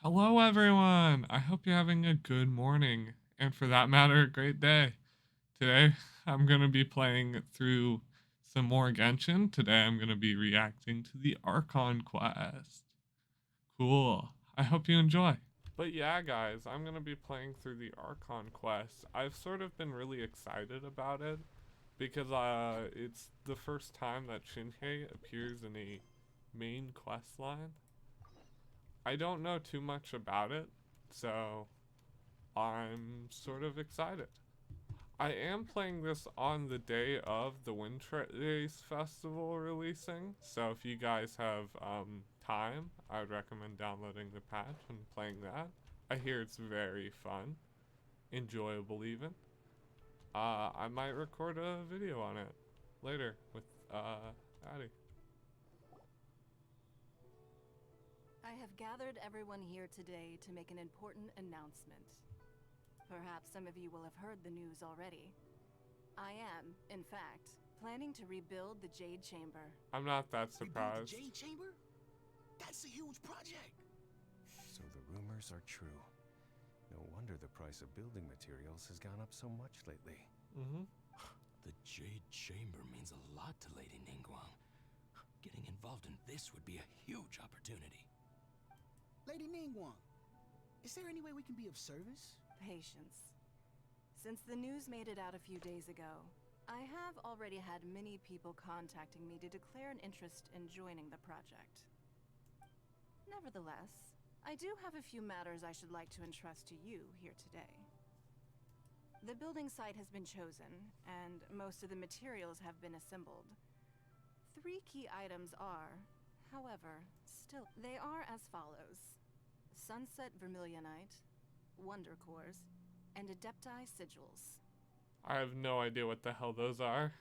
Hello, everyone! I hope you're having a good morning, and for that matter, a great day. Today, I'm going to be playing through some more Genshin. Today, I'm going to be reacting to the Archon quest. Cool. I hope you enjoy. But yeah, guys, I'm going to be playing through the Archon quest. I've sort of been really excited about it because it's the first time that Shinhei appears in a main quest line. I don't know too much about it, so I'm sort of excited. I am playing this on the day of the Windtrace Festival releasing, so if you guys have time, I would recommend downloading the patch and playing that. I hear it's very fun, enjoyable even. I might record a video on it later with Addie. I have gathered everyone here today to make an important announcement. Perhaps some of you will have heard the news already. I am, in fact, planning to rebuild the Jade Chamber. I'm not that Rebuild the surprised. Jade Chamber? That's a huge project. So the rumors are true. No wonder the price of building materials has gone up so much lately. The Jade Chamber means a lot to Lady Ningguang. Getting involved in this would be a huge opportunity. Lady Ningguang, is there any way we can be of service? Patience. Since the news made it out a few days ago, I have already had many people contacting me to declare an interest in joining the project. Nevertheless, I do have a few matters I should like to entrust to you here today. The building site has been chosen, and most of the materials have been assembled. 3 key items are, however, they are as follows: Sunset Vermilionite, Wonder Cores, and Adepti Sigils. I have no idea what the hell those are.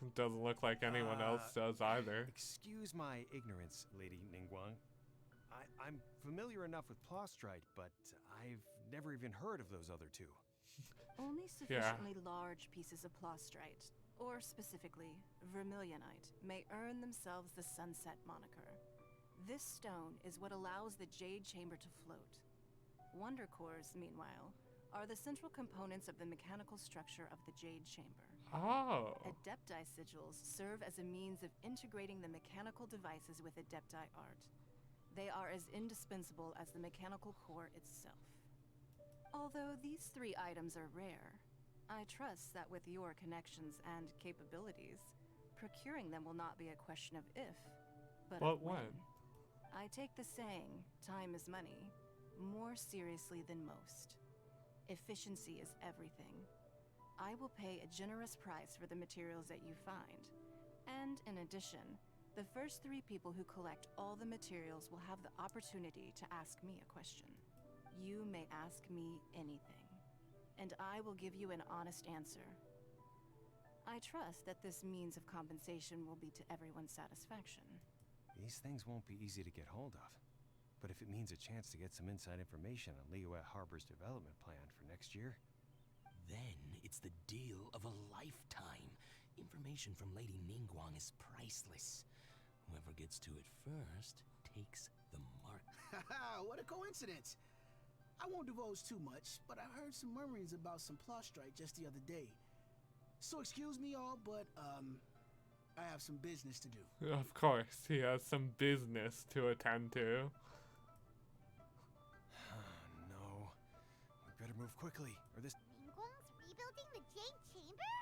It doesn't look like anyone else does either. Excuse my ignorance, Lady Ningguang. I'm familiar enough with Plostrite, but I've never even heard of those other two. Only sufficiently large pieces of Plostrite, or specifically, Vermilionite, may earn themselves the Sunset moniker. This stone is what allows the Jade Chamber to float. Wonder Cores, meanwhile, are the central components of the mechanical structure of the Jade Chamber. Oh. Adepti Sigils serve as a means of integrating the mechanical devices with Adepti art. They are as indispensable as the mechanical core itself. Although these 3 items are rare, I trust that with your connections and capabilities, procuring them will not be a question of if, but of when. I take the saying, time is money, more seriously than most. Efficiency is everything. I will pay a generous price for the materials that you find, and in addition, the first 3 people who collect all the materials will have the opportunity to ask me a question. You may ask me anything, and I will give you an honest answer. I trust that this means of compensation will be to everyone's satisfaction. These things won't be easy to get hold of. But if it means a chance to get some inside information on Liyue Harbor's development plan for next year... Then it's the deal of a lifetime. Information from Lady Ningguang is priceless. Whoever gets to it first takes the mark. Haha, what a coincidence. I won't divulge too much, but I heard some murmurings about some Plostrite just the other day. So excuse me all, but I have some business to do. Of course, he has some business to attend to. No. We better move quickly, or this... Ningguang's rebuilding the Jade Chamber?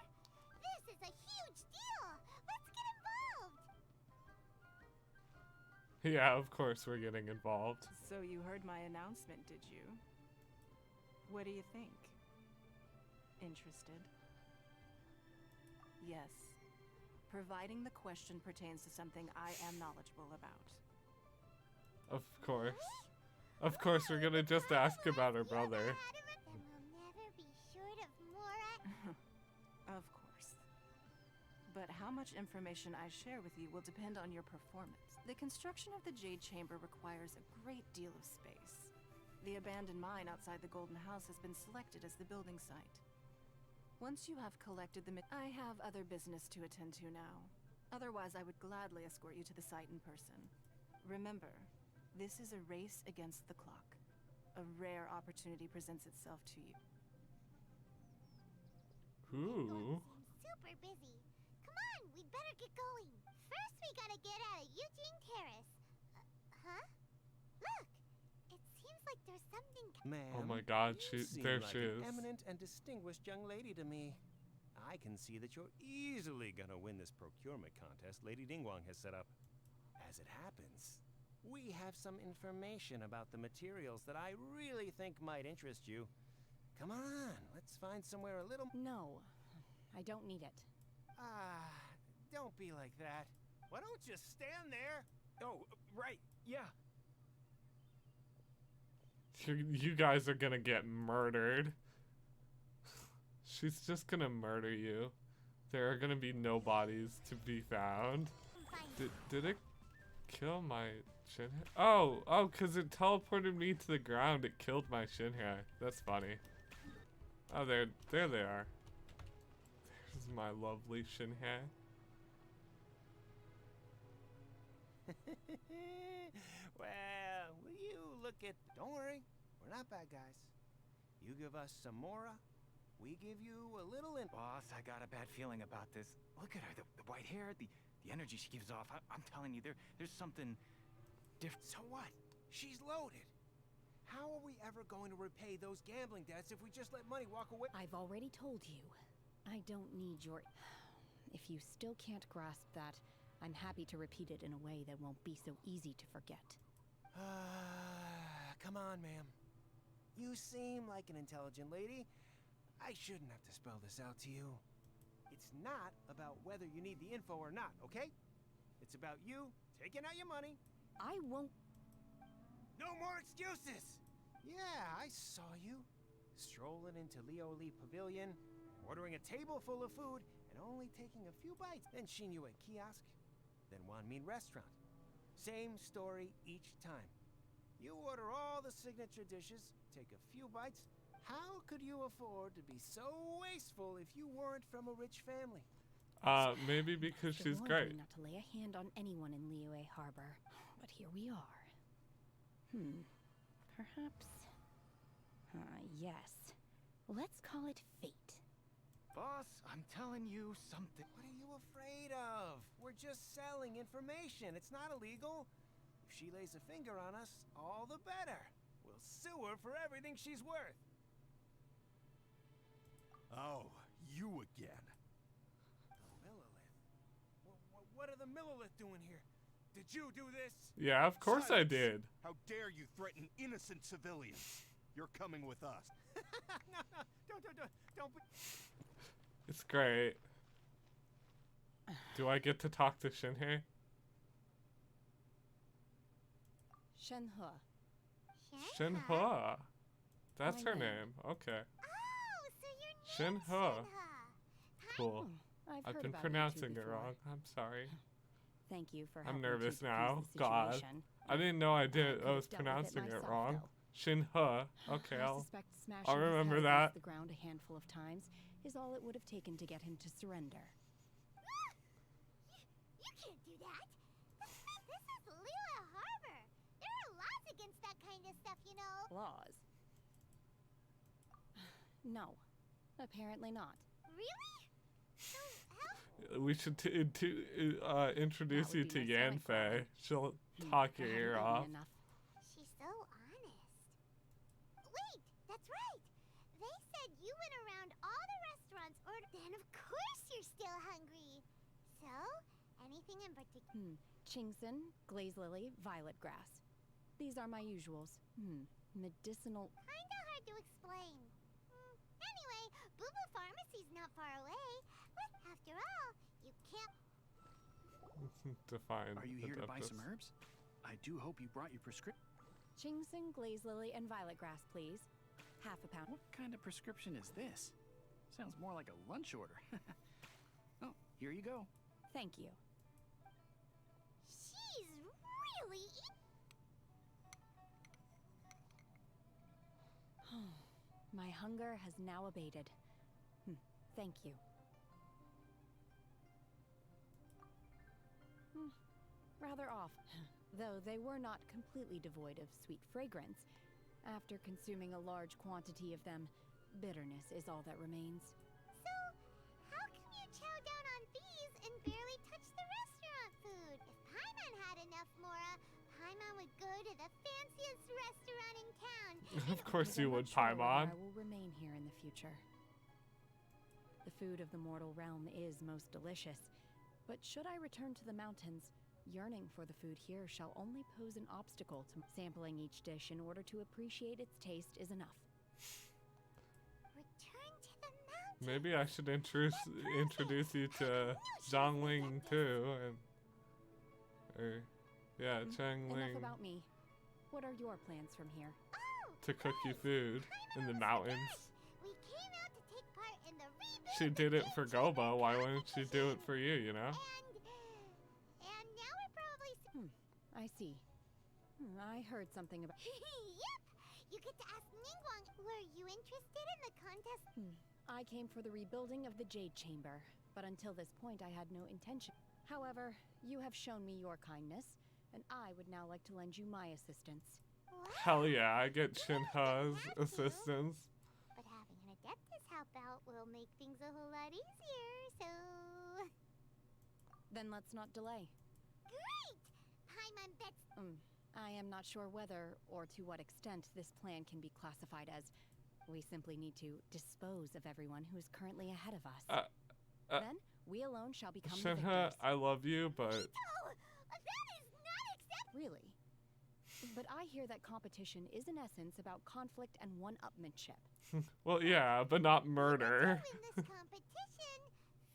This is a huge deal! Let's get involved! Yeah, of course we're getting involved. So you heard my announcement, did you? What do you think? Interested? Yes. Providing the question pertains to something I am knowledgeable about. Of course. Of course, we're gonna just ask about her brother. Then we'll never be short of more. Of course. But how much information I share with you will depend on your performance. The construction of the Jade Chamber requires a great deal of space. The abandoned mine outside the Golden House has been selected as the building site. Once you have collected the I have other business to attend to now. Otherwise, I would gladly escort you to the site in person. Remember, This is a race against the clock. A rare opportunity presents itself to you. Ooh. Seems super busy. Come on, we'd better get going. First, we gotta get out of Eugene Terrace. Huh? Look, it seems like there's something. Ma'am, Oh my God, you seem there like she an is. eminent and distinguished young lady to me. I can see that you're easily gonna win this procurement contest Lady Ningguang has set up. As it happens, we have some information about the materials that I really think might interest you. Come on, let's find somewhere a little. No, I don't need it. Don't be like that. Why don't you stand there? Oh, right, yeah. You guys are gonna get murdered. She's just gonna murder you. There are gonna be no bodies to be found. Did it kill my shin hair? Oh, because it teleported me to the ground. It killed my shin hair. That's funny. Oh, there they are. There's my lovely shin hair. Well, will you look at. Don't worry, we're not bad guys. You give us some Mora, we give you a little in. Boss, I got a bad feeling about this. Look at her, the white hair, the energy she gives off. I'm telling you, there's something different. So what? She's loaded. How are we ever going to repay those gambling debts if we just let money walk away? I've already told you, I don't need your... If you still can't grasp that, I'm happy to repeat it in a way that won't be so easy to forget. Come on, ma'am. You seem like an intelligent lady. I shouldn't have to spell this out to you. It's not about whether you need the info or not, okay? It's about you taking out your money. I won't... No more excuses! Yeah, I saw you. Strolling into Leo Lee Pavilion, ordering a table full of food, and only taking a few bites. Then Shinyue Kiosk, then Wanmin Restaurant. Same story each time. You order all the signature dishes, take a few bites. How could you afford to be so wasteful if you weren't from a rich family? Maybe because They she's warned great. me not to lay a hand on anyone in Liyue Harbor, but here we are. Perhaps... yes. Let's call it fate. Boss, I'm telling you something. What are you afraid of? We're just selling information. It's not illegal. If she lays a finger on us, all the better. We'll sue her for everything she's worth. Oh, you again. Millilith? What are the Millilith doing here? Did you do this? Yeah, of course I Silence. did. How dare you threaten innocent civilians? You're coming with us. No, don't be... It's great. Do I get to talk to Shinhei? Shenhe. Shinhua. That's My her name. name. Okay. Oh, so your name's Shinhe. Shinhe. Cool. I've I've heard been about you two pronouncing it before. wrong. I'm sorry. Thank you for I'm helping to nervous defuse now. the God. situation. I didn't know I did. could I have was dealt with it pronouncing it myself, wrong. though. Shinhua. Okay, I I'll. suspect smashing I'll his remember head that. against the ground a handful of times is all it would have taken to get him to surrender. You can't do that. This is Lila Harbor. There are laws against that kind of stuff, you know. Laws? No, apparently not. Really? So how? We should introduce That you would to be my selling Yanfei. point. She'll Hmm, talk I your haven't ear eaten off. enough. She's so honest. Wait, that's right. They said you went around all the restaurants then of course you're still hungry. So, anything in particular? Chingson, glaze lily, violet grass. These are my usuals. Medicinal. Kinda hard to explain. Anyway, Boo Boo Pharmacy's not far away. But after all, you can't. Define. Are you the here to buy depths. some herbs? I do hope you brought your prescription. Chingson, glaze lily, and violet grass, please. Half a pound. What kind of prescription is this? Sounds more like a lunch order. Oh, here you go. Thank you. She's really. My hunger has now abated. Thank you. rather off. Though they were not completely devoid of sweet fragrance. After consuming a large quantity of them, bitterness is all that remains. So, how come you chow down on these and barely touch the restaurant food? If Paimon had enough Mora, Paimon would go to the fanciest restaurant in town. Of course you I'm would, not sure whether Paimon. I will remain here in the future. The food of the mortal realm is most delicious, but should I return to the mountains, yearning for the food here shall only pose an obstacle to sampling each dish in order to appreciate its taste is enough. Return to the mountains. Maybe I should introduce you to Zhongling too, and yeah, Changling, Enough about me. What are your plans from here? Oh, to cook you food in the mountains. we came out to take part in the rebuild. She did it for Goba. Why wouldn't she do it for you? You know? And now we're probably. I see. I heard something about. Yep. You get to ask Ningguang. Were you interested in the contest? I came for the rebuilding of the Jade Chamber, but until this point I had no intention. However, you have shown me your kindness, and I would now like to lend you my assistance. What? Hell yeah, I get Shinha's assistance. But having an Adeptus help out will make things a whole lot easier, so. Then let's not delay. Great! Paimon bets. I am not sure whether or to what extent this plan can be classified as we simply need to dispose of everyone who is currently ahead of us. Then we alone shall become the Shinha, victors. I love you, but No! That is not acceptable! Really? But I hear that competition is in essence about conflict and one-upmanship. well, yeah, but not murder. To win this competition,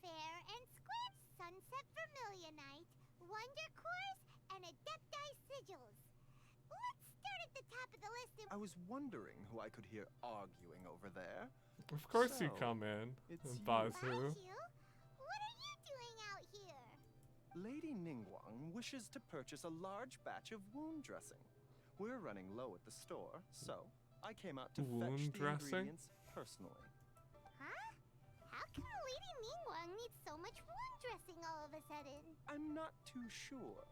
fair and square, Sunset Vermilionite, Wonder Cores, and Adepti Sigils. Let's start at the top of the list and I was wondering who I could hear arguing over there. Of course you So, come in, it's you. Bazu. Bazu, what are you doing out here? Lady Ningguang wishes to purchase a large batch of wound dressing. We're running low at the store, so I came out to Wound fetch the dressing? ingredients personally. Huh? How come Lady Ningguang needs so much wound dressing all of a sudden? I'm not too sure.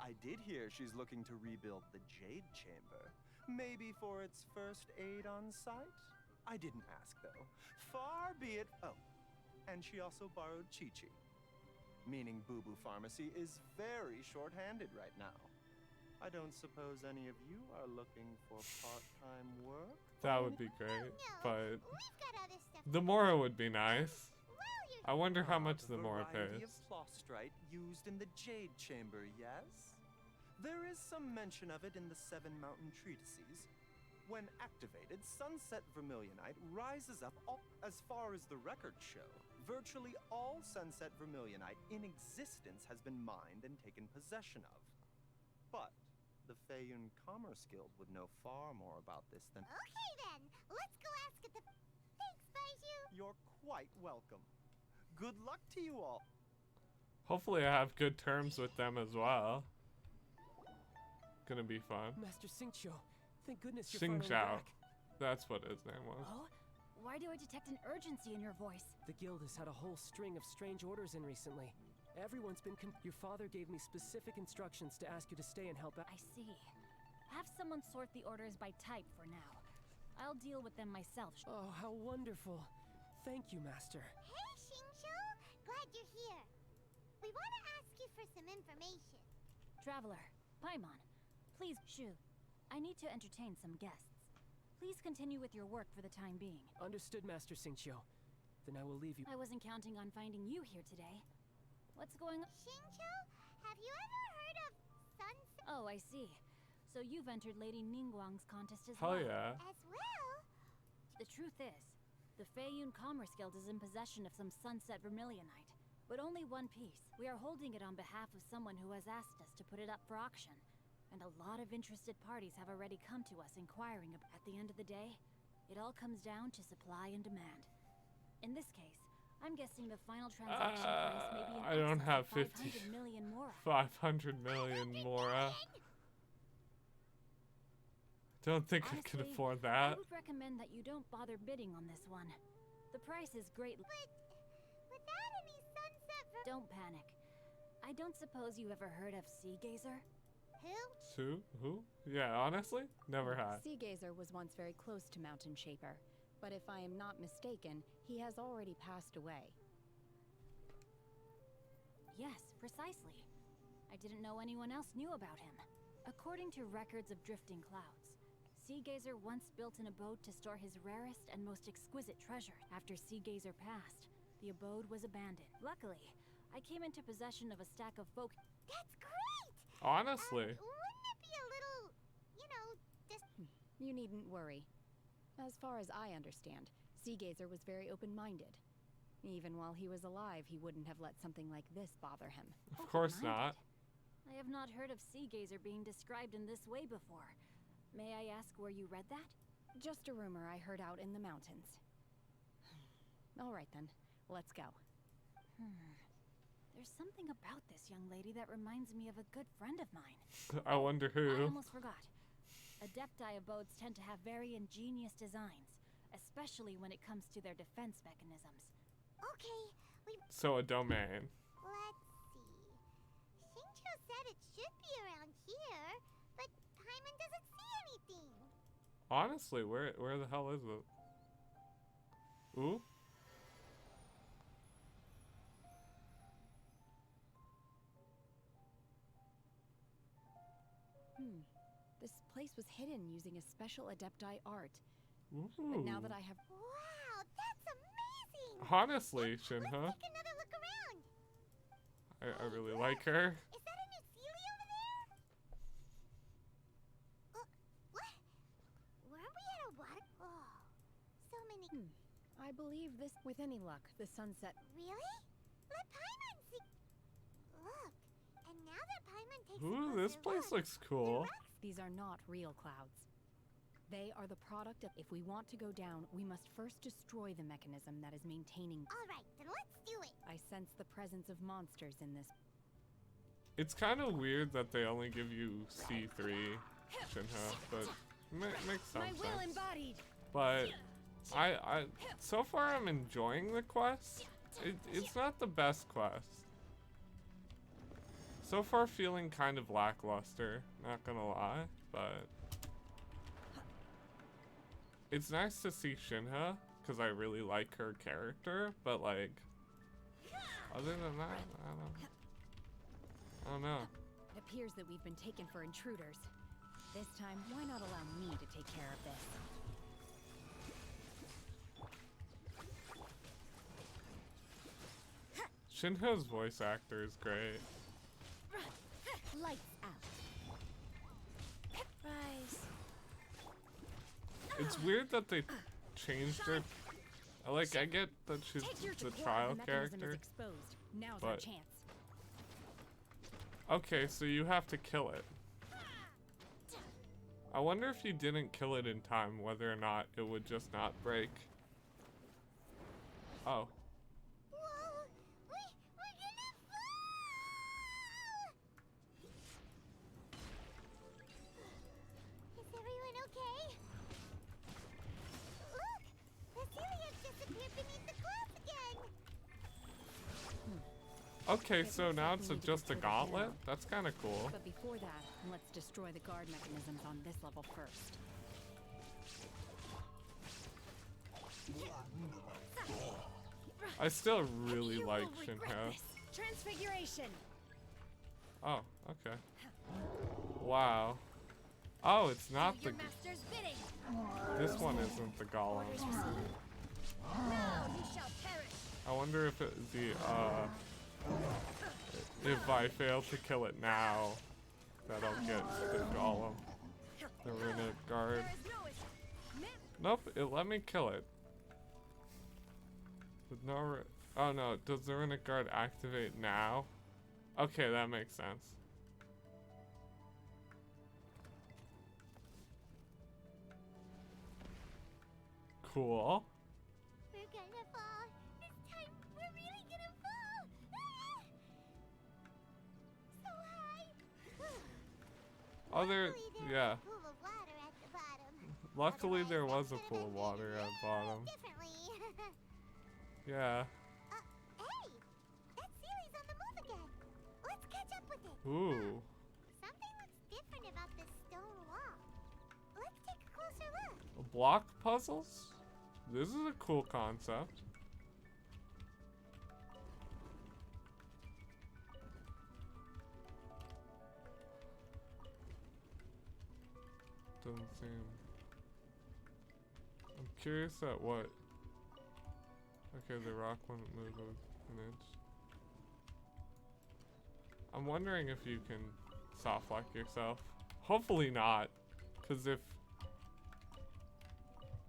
I did hear she's looking to rebuild the Jade Chamber. Maybe for its first aid on site? I didn't ask, though. Far be it. Oh, and she also borrowed Chi-Chi. Meaning Boo Boo Pharmacy is very short-handed right now. I don't suppose any of you are looking for part-time work? That would be great, No, but we've got other stuff. the Mora would be nice. While you're I wonder how much The the Mora variety pays. of plostrite used in the Jade Chamber, yes? There is some mention of it in the Seven Mountain Treatises. When activated, Sunset Vermilionite rises up as far as the records show. Virtually all Sunset Vermilionite in existence has been mined and taken possession of. But the Feiyun Commerce Guild would know far more about this than... Okay then, let's go ask at the... Thanks, Baiju. You're quite welcome. Good luck to you all. Hopefully I have good terms with them as well. Gonna be fun. Master Xingqiu, thank goodness you're finally Xingqiao. back. That's what his name was. Oh? Why do I detect an urgency in your voice? The guild has had a whole string of strange orders in recently. Everyone's been Your father gave me specific instructions to ask you to stay and help out. I see. Have someone sort the orders by type for now. I'll deal with them myself. Oh, how wonderful. Thank you, Master. Hey, Xingqiu. Glad you're here. We want to ask you for some information. Traveler, Paimon, please, Shu. I need to entertain some guests. Please continue with your work for the time being. Understood, Master Xingqiu. Then I will leave you. I wasn't counting on finding you here today. What's going on? Xingqiu, have you ever heard of Sunset? Oh, I see. So you've entered Lady Ningguang's contest as Hell well. yeah. As well? The truth is, the Feiyun Commerce Guild is in possession of some Sunset Vermilionite, but only one piece. We are holding it on behalf of someone who has asked us to put it up for auction. And a lot of interested parties have already come to us inquiring about. At the end of the day, it all comes down to supply and demand. In this case, I'm guessing the final transaction price may be in I don't excess have of 500 million Mora. 500 million Mora. Don't think I can Honestly, afford I that. would recommend that you don't bother bidding on this one. The price is great. But without any Sunset Don't panic. I don't suppose you ever heard of Sea Gazer? Who? Who? Yeah, honestly, never had. Sea Gazer was once very close to Mountain Shaper, but if I am not mistaken, he has already passed away. Yes, precisely. I didn't know anyone else knew about him. According to records of drifting clouds, Sea Gazer once built an abode to store his rarest and most exquisite treasure. After Sea Gazer passed, the abode was abandoned. Luckily, I came into possession of a stack of folk. That's great! Honestly. Wouldn't it be a little, you know, You needn't worry. As far as I understand, Sea Gazer was very open-minded. Even while he was alive, he wouldn't have let something like this bother him. Of course not. I have not heard of Sea Gazer being described in this way before. May I ask where you read that? Just a rumor I heard out in the mountains. All right then, let's go. There's something about this young lady that reminds me of a good friend of mine. I wonder I who. almost forgot. Adepti abodes tend to have very ingenious designs, especially when it comes to their defense mechanisms. Okay, So a domain. let's see. Shinjo said it should be around here, but Paimon doesn't see anything. Honestly, where the hell is it? Ooh. This place was hidden using a special Adepti art. Ooh. But now that I have... Wow, that's amazing! Honestly, Let's Shinha, take another look around. I really like her. Is that a new Sealy over there? What? Weren't we at a water? Oh, so many. I believe this... With any luck, the sunset... Really? Let Paimon see. Look, and now that Paimon takes a Ooh, closer this place look, looks cool. These are not real clouds. They are the product of... If we want to go down, we must first destroy the mechanism that is maintaining... All right, then let's do it. I sense the presence of monsters in this... It's kind of weird that they only give you C3, Shinha, but makes some My will sense. embodied! But I so far I'm enjoying the quest. It's not the best quest. So far feeling kind of lackluster, not gonna lie, but it's nice to see Shinha because I really like her character, but like other than that, I don't know. It appears that we've been taken for intruders. This time, why not allow me to take care of this? Shinha's voice actor is great. Lights out. Rise. It's weird that they changed her. I get that she's the trial character. Exposed. Now's our But chance. okay, so you have to kill it. I wonder if you didn't kill it in time, whether or not it would just not break. Oh. Whoa, we're gonna fall! Is everyone okay? Look, the Celiac disappeared beneath the clouds again. Okay, so now it's just a gauntlet? That's kind of cool. But before that, let's destroy the guard mechanisms on this level first. I still really like Shinha. Transfiguration. Oh, okay. Wow. Oh, it's not the... Master's bidding. This one isn't the golem. Now you shall perish. I wonder if if I fail to kill it now, that I'll get the golem. The runic guard. Nope, it let me kill it. With no oh no, does the runic guard activate now? Okay, that makes sense. Cool. We're gonna fall. This time, we're really gonna fall. So high. Oh, there, yeah. Pool of water at the bottom. Luckily, there was a pool of water at the bottom. Differently. Yeah. Hey, that Sealy's on the move again. Let's Ooh. Something looks different about this stone wall. Let's take a closer look. Block puzzles? This is a cool concept. Doesn't seem... I'm curious at what... Okay, the rock wouldn't move an inch. I'm wondering if you can soft lock yourself. Hopefully not, because if...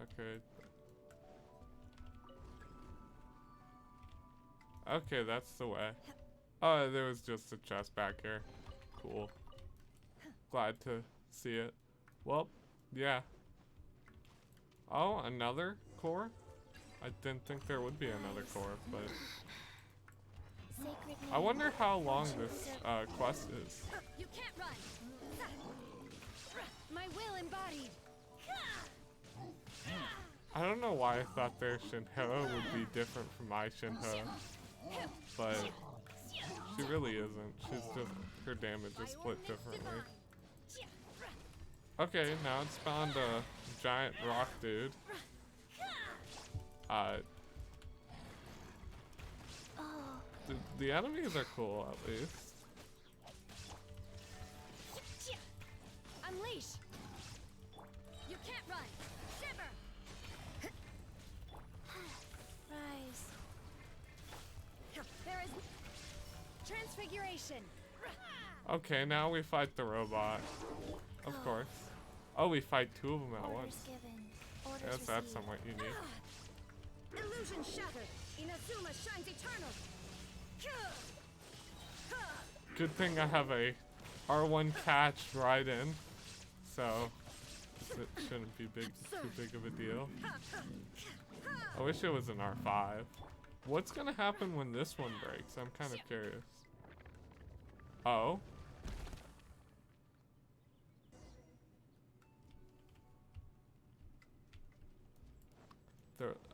Okay. Okay, that's the way. Oh, there was just a chest back here. Cool. Glad to see it. Well, yeah. Oh, another core? I didn't think there would be another core, but... I wonder how long this quest is. You can't run! My will embodied! I don't know why I thought their Shinho would be different from my Shinho, but she really isn't. She's just, her damage is split differently. Okay, now it's found a giant rock dude. The enemies are cool, at least. Unleash! You can't run! Shiver! Rise. There is transfiguration. Okay, now we fight the robot. Of course. Oh, we fight two of them at once. Yes, that's somewhat unique. Illusion shattered. Inazuma shines eternal. Good thing I have a R1 catch right in, so it shouldn't be too big of a deal. I wish it was an R5. What's gonna happen when this one breaks? I'm kind of curious. Oh.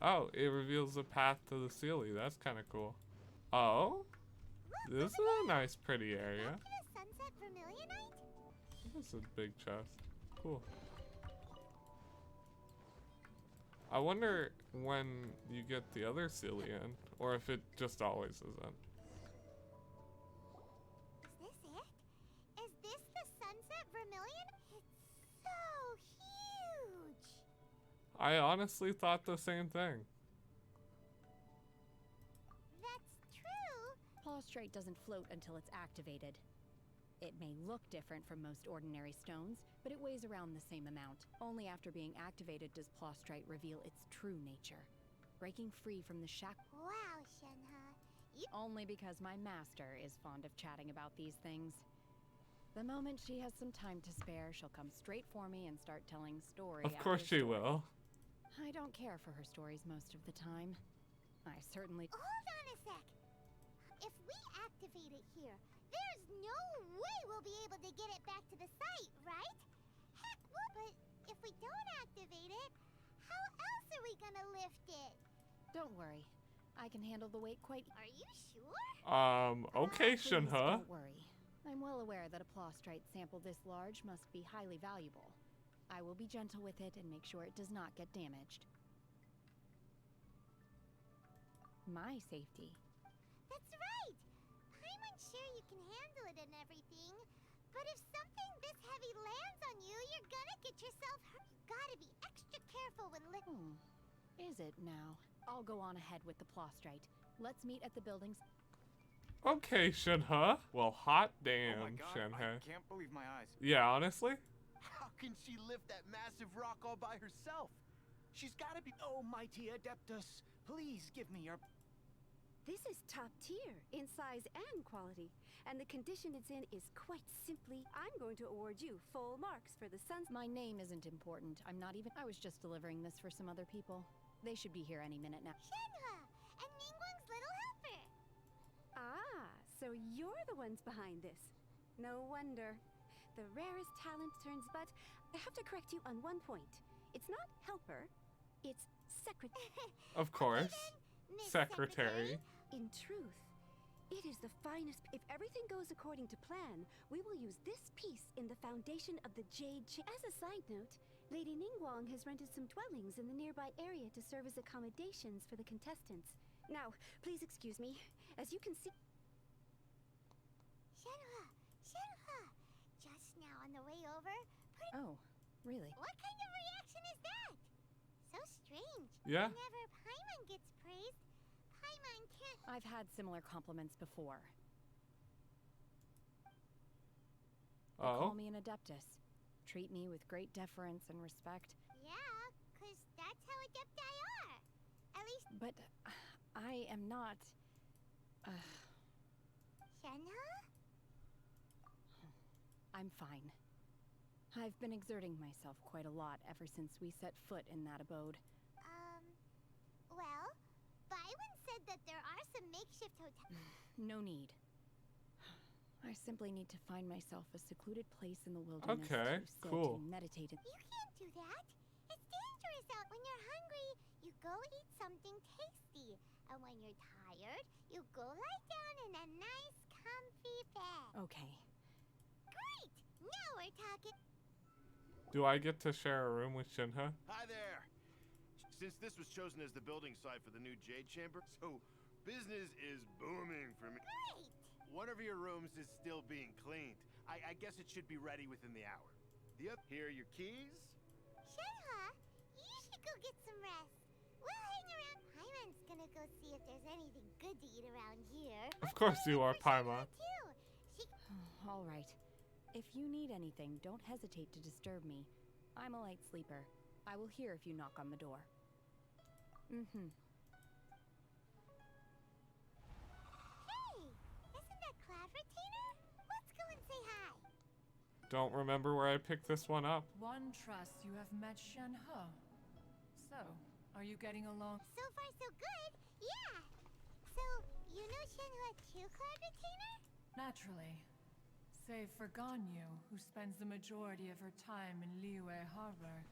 Oh, it reveals the path to the Sealy. That's kind of cool. Oh, this is a nice, pretty area. Sunset Vermilionite? This is a big chest. Cool. I wonder when you get the other Sealy in, or if it just always isn't. Is this it? Is this the Sunset Vermilion? It's so huge! I honestly thought the same thing. That's true. Polaroid doesn't float until it's activated. It may look different from most ordinary stones, but it weighs around the same amount. Only after being activated does Polaroid reveal its true nature, breaking free from the Wow, Shenhe. Only because my master is fond of chatting about these things. The moment she has some time to spare, she'll come straight for me and start telling story Of course she will. I don't care for her stories most of the time. I certainly... Hold on a sec. If we activate it here, there's no way we'll be able to get it back to the site, right? Heck, but if we don't activate it, how else are we gonna lift it? Don't worry. I can handle the weight quite... Are you sure? Okay, Please Shinhe. don't worry. I'm well aware that a Polaroid sample this large must be highly valuable. I will be gentle with it and make sure it does not get damaged. My safety. That's right! I'm unsure you can handle it and everything, but if something this heavy lands on you, you're gonna get yourself hurt. You gotta be extra careful when Is it now? I'll go on ahead with the Polaroid. Let's meet at the buildings. Okay, Shinhe. Well, hot damn, Oh my God, Shinhe. I can't believe my eyes. Yeah, honestly. How can she lift that massive rock all by herself? She's gotta be... Oh, mighty Adeptus, please give me your... This is top tier in size and quality, and the condition it's in is quite simply, I'm going to award you full marks for the sun's... My name isn't important. I'm not even... I was just delivering this for some other people. They should be here any minute now. Shenhe! And Ningguang's little helper! Ah, so you're the ones behind this. No wonder. The rarest talent turns, but I have to correct you on one point. It's not helper, it's secretary. Of course. Secretary. In truth, It is the finest. If everything goes according to plan, we will use this piece in the foundation of the Jade Chamber. As a side note, Lady Ningguang has rented some dwellings in the nearby area to serve as accommodations for the contestants. Now, please excuse me. As you can see... Shenhua! Shenhua! Just now on the way over... Oh, really? What kind of reaction is that? So strange. Yeah? Whenever Paimon gets praised, Paimon can't... I've had similar compliments before. They call me an adeptus. Treat me with great deference and respect. Yeah, 'cause that's how adepti are. At least... But I am not... Shenhua? I'm fine. I've been exerting myself quite a lot ever since we set foot in that abode. Well, Byron said that there are some makeshift hotels. No need. I simply need to find myself a secluded place in the wilderness to sit and meditate. You can't do that. It's dangerous out. When you're hungry, you go eat something tasty. And when you're tired, you go lie down in a nice, comfy bed. Okay. Great! Now we're talking. Do I get to share a room with Shenhe? Hi there. Since this was chosen as the building site for the new Jade Chamber, so business is booming for me. Great! One of your rooms is still being cleaned. I guess it should be ready within the hour. Here are your keys. Shenhua, you should go get some rest. We'll hang around. Paimon's gonna go see if there's anything good to eat around here. Of course you are, Paimon. All right. If you need anything, don't hesitate to disturb me. I'm a light sleeper. I will hear if you knock on the door. Mm-hmm. Cloud retainer? Let's go and say hi. Don't remember where I picked this one up. One trusts you have met Shenhe. So, are you getting along? So far, so good. Yeah. So, you know Shenhua too, Cloud retainer? Naturally. Save for Ganyu, who spends the majority of her time in Liyue Harbor.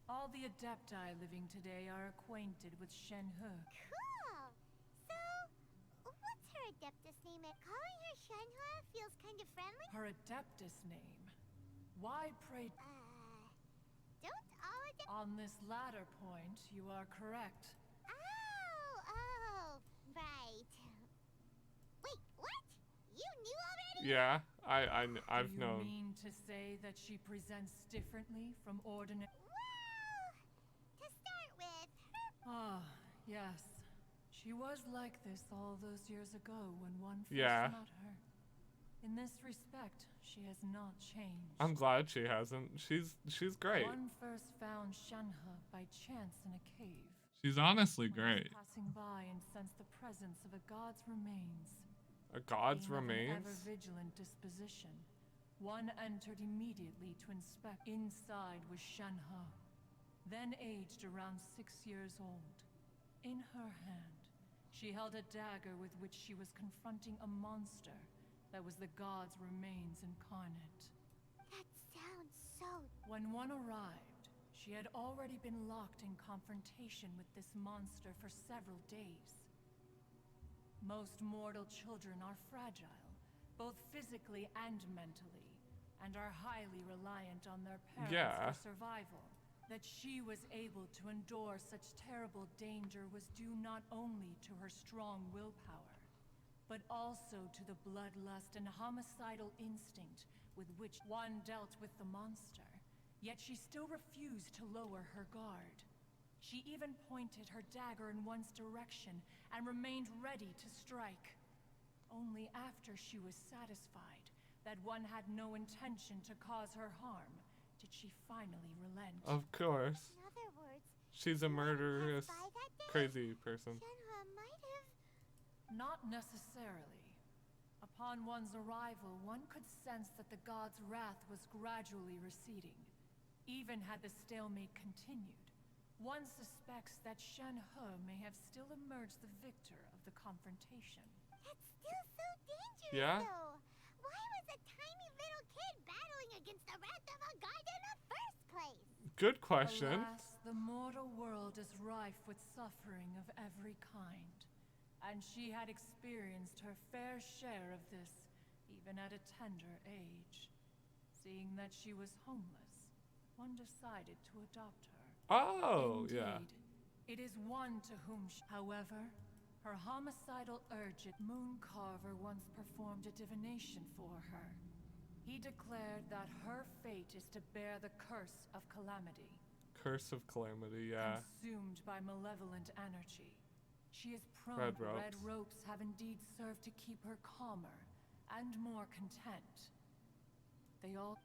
All the adepti living today are acquainted with Shenhe. Cool. So, what's her adeptus name? Calling her Shenhua feels kind of friendly? Her adeptus name? Why pray... Don't all adeptus... On this latter point, you are correct. Oh, right. Wait, what? You knew already? Yeah, I've known. Do you mean to say that she presents differently from ordinary... Well, to start with, Ah, yes. She was like this all those years ago when one first met her. In this respect, she has not changed. I'm glad she hasn't. She's great. One first found Shenhe by chance in a cave. She's honestly great. Passing by and sensed the presence of a god's remains. A god's Being remains? Of an ever-vigilant disposition. One entered immediately to inspect. Inside was Shenhe, then aged around 6 years old. In her hand, she held a dagger with which she was confronting a monster that was the god's remains incarnate. That sounds so... When one arrived, she had already been locked in confrontation with this monster for several days. Most mortal children are fragile, both physically and mentally, and are highly reliant on their parents for survival. That she was able to endure such terrible danger was due not only to her strong willpower, but also to the bloodlust and homicidal instinct with which one dealt with the monster. Yet she still refused to lower her guard. She even pointed her dagger in one's direction and remained ready to strike. Only after she was satisfied that one had no intention to cause her harm did she finally relent. Of course. In other words, she's a murderous, crazy person. Shenhua might have... Not necessarily. Upon one's arrival, one could sense that the god's wrath was gradually receding. Even had the stalemate continued, one suspects that Shenhe may have still emerged the victor of the confrontation. That's still so dangerous, Yeah? though. Why was a tiny little kid battling against the wrath of a god in the first place? Good question. Alas, the mortal world is rife with suffering of every kind. and she had experienced her fair share of this, even at a tender age. Seeing that she was homeless, one decided to adopt her. Oh, Indeed, yeah. it is one to whom she... However, her homicidal urge at Mooncarver once performed a divination for her. He declared that her fate is to bear the curse of calamity. Curse of Calamity, yeah. Consumed by malevolent energy. She is prone. Red The ropes. red ropes have indeed served to keep her calmer and more content. They all...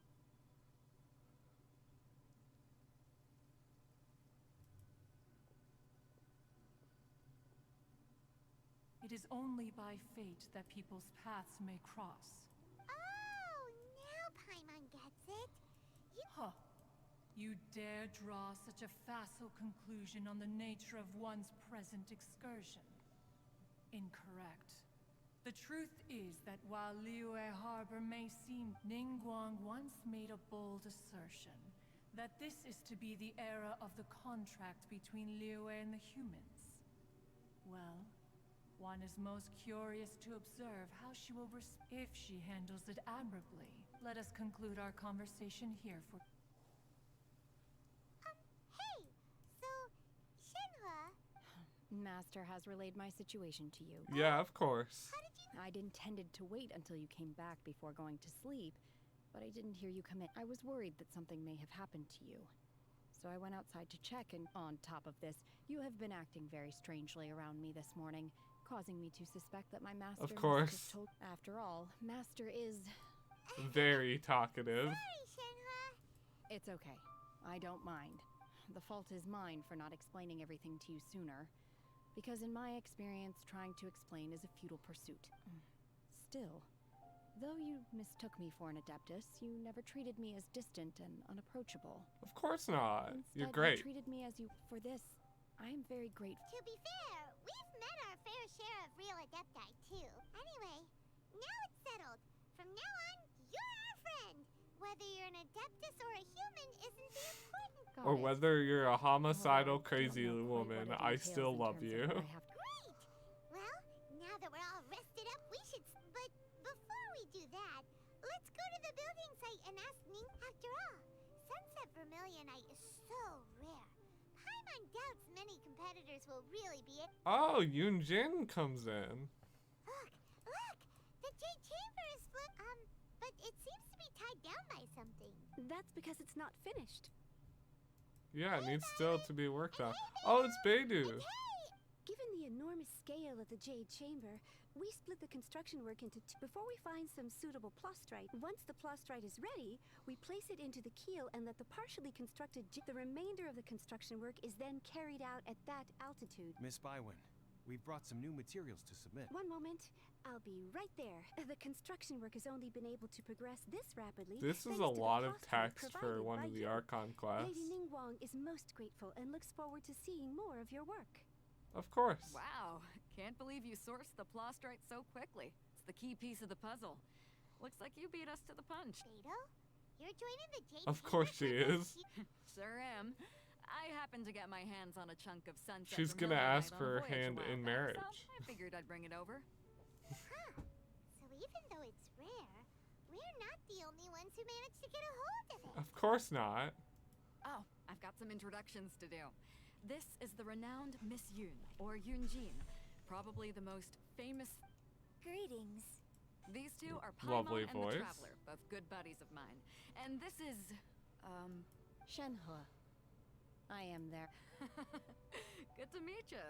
It is only by fate that people's paths may cross. Oh, now Paimon gets it. Huh. You dare draw such a facile conclusion on the nature of one's present excursion? Incorrect. The truth is that while Liyue Harbor may seem, Ningguang once made a bold assertion that this is to be the era of the contract between Liyue and the humans. Well, one is most curious to observe how she will if she handles it admirably. Let us conclude our conversation here for... Hey! So, Shenhua... Master has relayed my situation to you. Yeah, of course. How did you... I'd intended to wait until you came back before going to sleep, but I didn't hear you come in. I was worried that something may have happened to you. So I went outside to check, and on top of this, you have been acting very strangely around me this morning, causing me to suspect that my master Of must course. have told... After all, Master is... Very talkative. Sorry, Shenhua. It's okay. I don't mind. The fault is mine for not explaining everything to you sooner. Because in my experience, trying to explain is a futile pursuit. Still, though you mistook me for an adeptus, you never treated me as distant and unapproachable. Of course not. Instead, You're great. You treated me as you... For this, I am very grateful. To be fair, we've met our fair share of real adepti, too. Anyway, now it's settled. From now on, you're our friend. Whether you're an adeptus or a human isn't the important... Got Or it. whether you're a homicidal Well, crazy don't know quite woman, what it I entails still in love terms of you. what I have to... Great! Well, now that we're all rested up, we should... But before we do that, let's go to the building site and ask Ning... After all, Sunset Vermilionite is so rare. Paimon doubts many competitors will really be it. Oh, Yunjin comes in. Look! The Jade Chamber is but it seems to be tied down by something. That's because it's not finished. Yeah, it needs still to be worked on. Oh, it's Beidou. Given the enormous scale of the Jade Chamber, we split the construction work into two. Before we find some suitable plastrite, once the plastrite is ready, we place it into the keel and let the partially constructed the remainder of the construction work is then carried out at that altitude. Miss Bywin, we've brought some new materials to submit. One moment. I'll be right there. The construction work has only been able to progress this rapidly. This is thanks a to the lot of plastrite text for provided one by of the you. Archon class. Lady Ningguang is most grateful and looks forward to seeing more of your work. Of course. Wow, can't believe you sourced the plastrite so quickly. It's the key piece of the puzzle. Looks like you beat us to the punch. Beidou? You're joining the Jade Of course she is. Sure am. I happened to get my hands on a chunk of sunset. She's gonna Vermilionite ask on for a her voyage a hand while in back, marriage. So I figured I'd bring it over. Huh. So even though it's rare, we're not the only ones who managed to get a hold of it. Of course not. Oh, I've got some introductions to do. This is the renowned Miss Yun, or Yunjin, probably the most famous... Greetings. These two are Lovely Paimon and voice. the Traveler, both good buddies of mine. And this is... Shenhua. I am there. Good to meet you.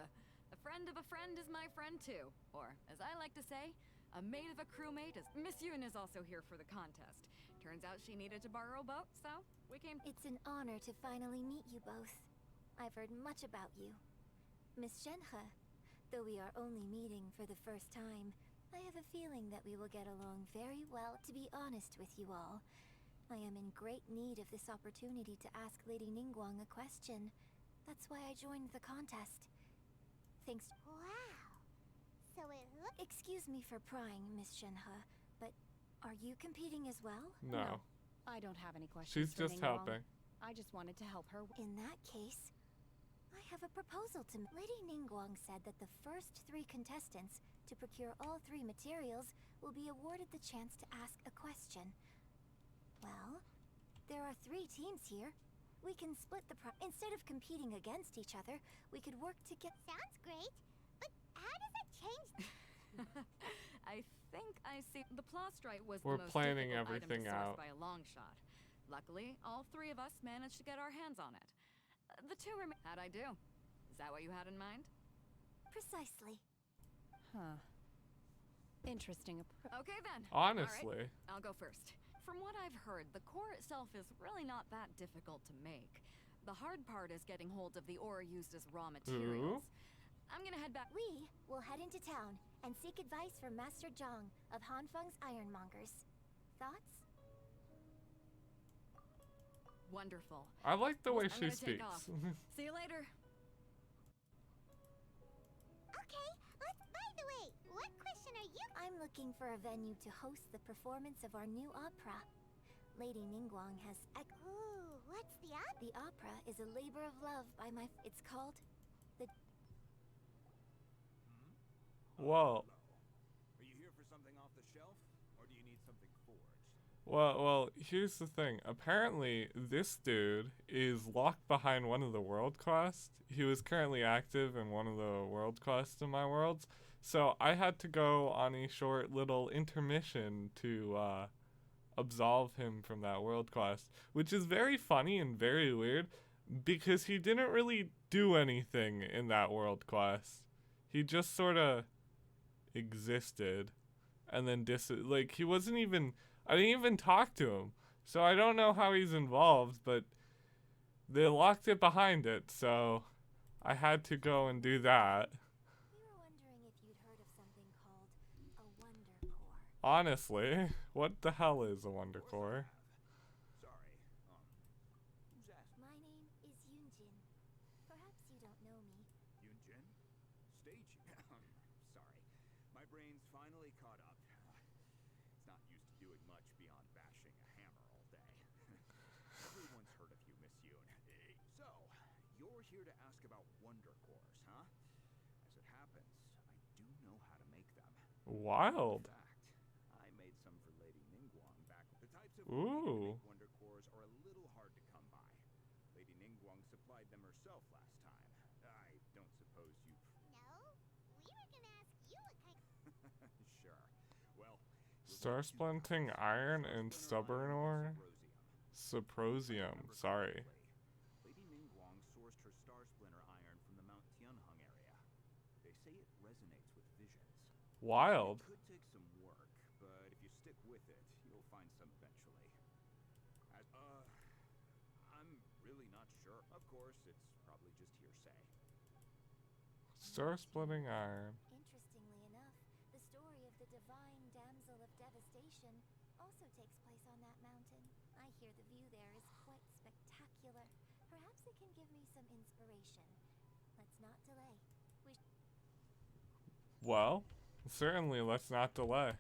A friend of a friend is my friend too. Or, as I like to say, a mate of a crewmate is... Miss Yun is also here for the contest. Turns out she needed to borrow a boat, so we came... It's an honor to finally meet you both. I've heard much about you. Miss Shenhe, though we are only meeting for the first time, I have a feeling that we will get along very well. To be honest with you all, I am in great need of this opportunity to ask Lady Ningguang a question. That's why I joined the contest. Thanks. Wow. So it looks... Excuse me for prying, Miss Shenhe, but are you competing as well? No. I don't have any questions She's for just Ningguang. helping. I just wanted to help her. In that case, I have have a proposal to make. Lady Ningguang said that the first 3 contestants to procure all 3 materials will be awarded the chance to ask a question. Well, there are 3 teams here. We can split the instead of competing against each other, we could work together. Sounds great, but how does it change? I think I see. The plastrite was We're the most planning difficult everything item to source out. by a long shot. Luckily, all 3 of us managed to get our hands on it. The 2 remain. How'd I do? Is that what you had in mind? Precisely. Huh. Interesting. Okay then. Honestly. All right, I'll go first. From what I've heard, the core itself is really not that difficult to make. The hard part is getting hold of the ore used as raw materials. I'm gonna head back. We will head into town and seek advice from Master Zhang of Hanfeng's Ironmongers. Thoughts? Wonderful. I like the way I'm she gonna take speaks. off. See you later. Okay, by the way, what question are you? I'm looking for a venue to host the performance of our new opera. Lady Ningguang has Ooh, what's the opera? The opera is a labor of love by my... It's called... The... Whoa. Are you here for something off the shelf, or do you need something forged? Well, here's the thing. Apparently, this dude is locked behind one of the world quests. He was currently active in one of the world quests in my worlds. So I had to go on a short little intermission to absolve him from that world quest, which is very funny and very weird because he didn't really do anything in that world quest. He just sort of existed and then he wasn't even... I didn't even talk to him, so I don't know how he's involved, but they locked it behind it, so I had to go and do that. We were wondering if you'd heard of something called a Wonder Core. Honestly, what the hell is a Wonder Core? Sorry, who's asking? My name is Yunjin. Perhaps you don't know me. Yunjin? Stage? Sorry, my brain's finally caught up. It's not used to doing much beyond bashing a hammer all day. Everyone's heard of you, Miss Yoon. So, you're here to ask about Wonder Cores, huh? As it happens, I do know how to make them. Wild. In fact, I made some for Lady Ningguang back. The types of Wonder Cores are a little hard to come by. Lady Ningguang supplied them herself last time. I don't suppose you've... No, we were gonna ask you what kind. Sure. Well, Star splinting iron and stubborn ore? Saprosium, sorry. Lady Ningguang sourced her star splinter iron from the Mount Tianheng area. They say it resonates with visions. Wild. It could take some work, but if you stick with it, you'll find some eventually. I'm really not sure. Of course, it's probably just hearsay. Star splitting iron. Interestingly enough, the story of the divine damsel of devastation also takes place on that mountain. I hear the view there is quite spectacular. Perhaps it can give me some inspiration. Let's not delay. Well, certainly let's not delay.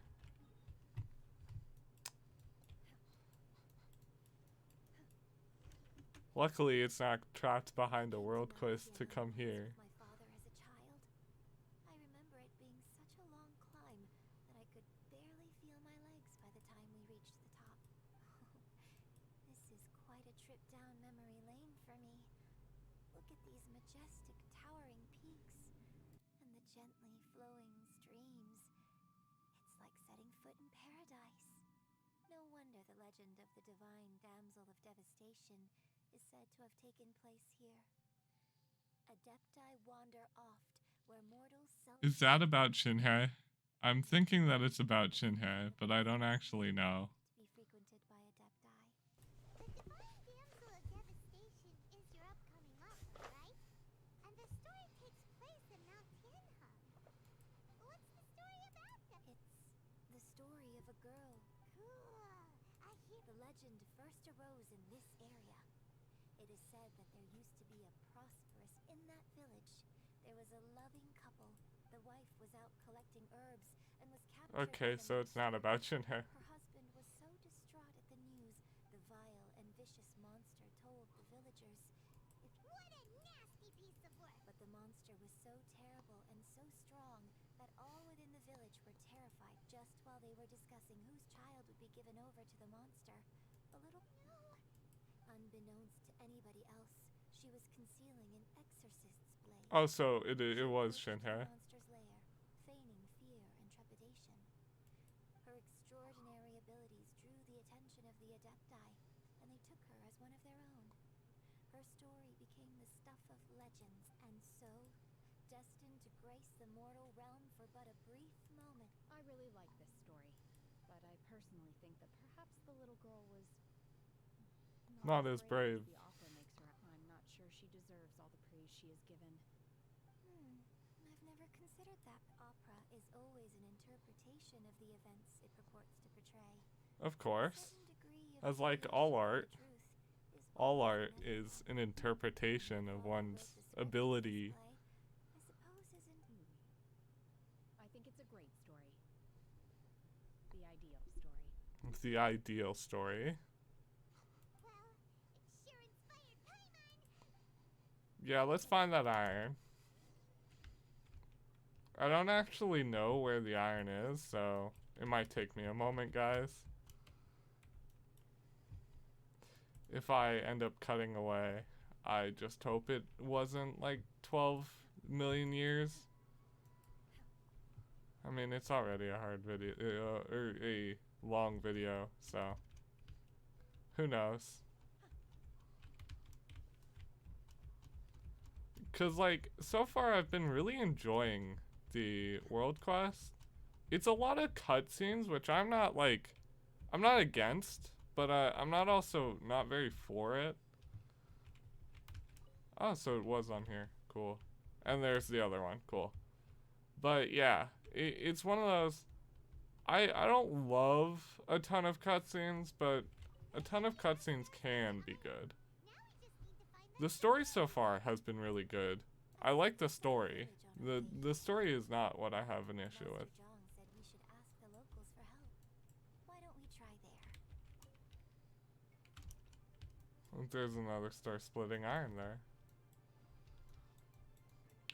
Luckily, it's not trapped behind a world quest to come here. My father as a child. I remember it being such a long climb that I could barely feel my legs by the time we reached the top. This is quite a trip down memory lane for me. Look at these majestic towering peaks and the gently flowing streams. It's like setting foot in paradise. No wonder the legend of the divine damsel of devastation is said to have taken place here. Adepti wander oft, where mortals Is that about Shinhei? I'm thinking that it's about Shinhei, but I don't actually know. be frequented by adepti. The divine damsel of devastation is your upcoming opera, right? And the story takes place in Mount Tianheng. What's the story about them? It's the story of a girl. Cool. I hear The legend first arose in this area. It is said that there used to be a prosperous... In that village, there was a loving couple. The wife was out collecting herbs and was captured. Okay, so it's not about Shinhei. Her husband was so distraught at the news, the vile and vicious monster told the villagers, What a nasty piece of work! they were discussing whose child would be given over to the monster, the little... No! Unbeknownst to anybody else, she was concealing an exorcist's blade. Oh, so it was Shinhei. Monster's lair, feigning fear and trepidation. Her extraordinary abilities drew the attention of the Adepti, and they took her as one of their own. Her story became the stuff of legends, and so, destined to grace the mortal realm for but a brief moment. I really like this story, but I personally think that perhaps the little girl was not as brave. The opera makes her. I'm not sure she deserves all the praise she is given. I've never considered that. Opera is always an interpretation of the events it purports to portray. Of course. As like all art is an interpretation of one's ability. I suppose isn't. I think it's a great story. The ideal story. It's the ideal story. Well, it sure inspired Paimon. Yeah, let's find that iron. I don't actually know where the iron is, so it might take me a moment, guys. If I end up cutting away, I just hope it wasn't like 12 million years. I mean, it's already a hard video, or a long video, so who knows? Cause like, so far I've been really enjoying the world quest. It's a lot of cutscenes, which I'm not against, but I'm not also not very for it. Oh, so it was on here. Cool. And there's the other one. Cool. But yeah, it's one of those, I don't love a ton of cutscenes, but a ton of cutscenes can be good. The story so far has been really good. I like the story. The story is not what I have an issue with. Zhang said we should ask the locals for help. Why don't we try there? There's another star-splitting iron there.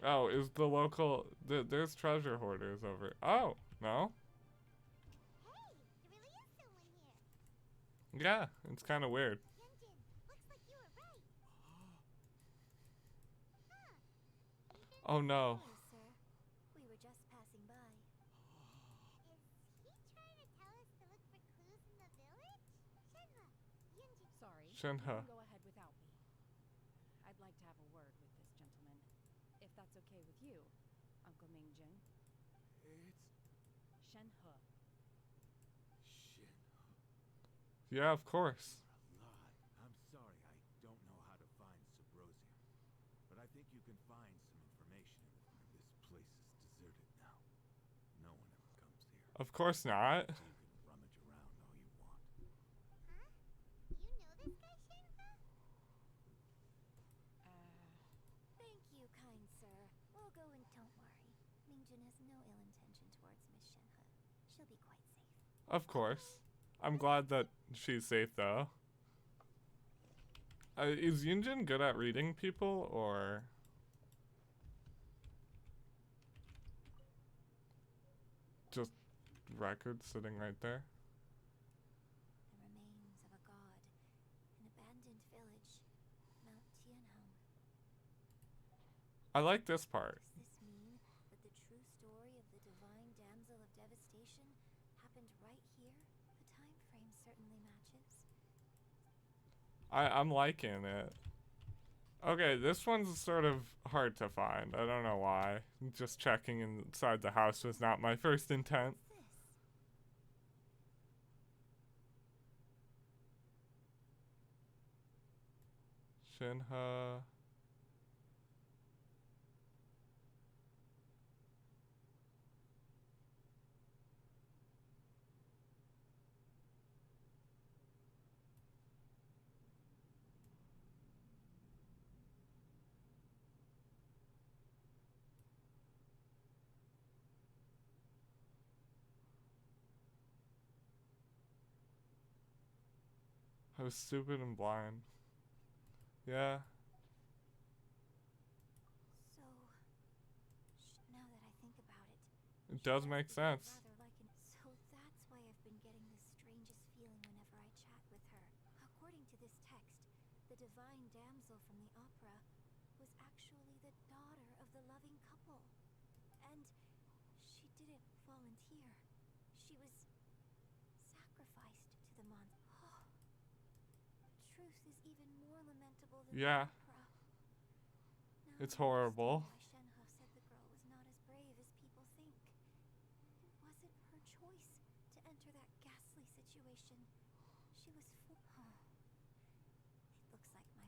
Oh, is the local... there's treasure hoarders over... Oh, no? Hey, there really is someone here. Yeah, it's kind of weird. Yunjin, looks like you were right. Oh, no. Hello, sir. We were just passing by. Is he trying to tell us to look for clues in the village? Shenhe, Yunjin. Sorry. Shenhe. You can go ahead without me. I'd like to have a word with this gentleman. If that's okay with you, Uncle Mingjin. It's Shenhe. Yeah, of course. alive. I'm sorry, I don't know how to find Subrosium, but I think you can find some information. This place is deserted now. No one ever comes here. Of course not. You can rummage around all you want. Huh? You know this guy, Shenhe? Thank you, kind sir. We'll go and don't worry. Mingjin has no ill intention towards Miss Shenhe. She'll be quite safe. Of course. I'm glad that she's safe, though. Is Yunjin good at reading people, or... just records sitting right there? The remains of a god. An abandoned village. Mount Tianhong. I like this part. Does this mean that the true story of the divine damsel of devastation happened right here? The time frame certainly matches. I'm liking it. Okay, this one's sort of hard to find. I don't know why. Just checking inside the house was not my first intent. Shenhe. I was stupid and blind. Yeah. So, now that I think about it, It does make sense. rather like so that's here. She was sacrificed to the monster. The truth is even more lamentable than Yeah. the opera. Now It's I understand horrible. why Shenhe said the girl was not as brave as people think. It wasn't her choice to enter that ghastly situation. She was It looks like my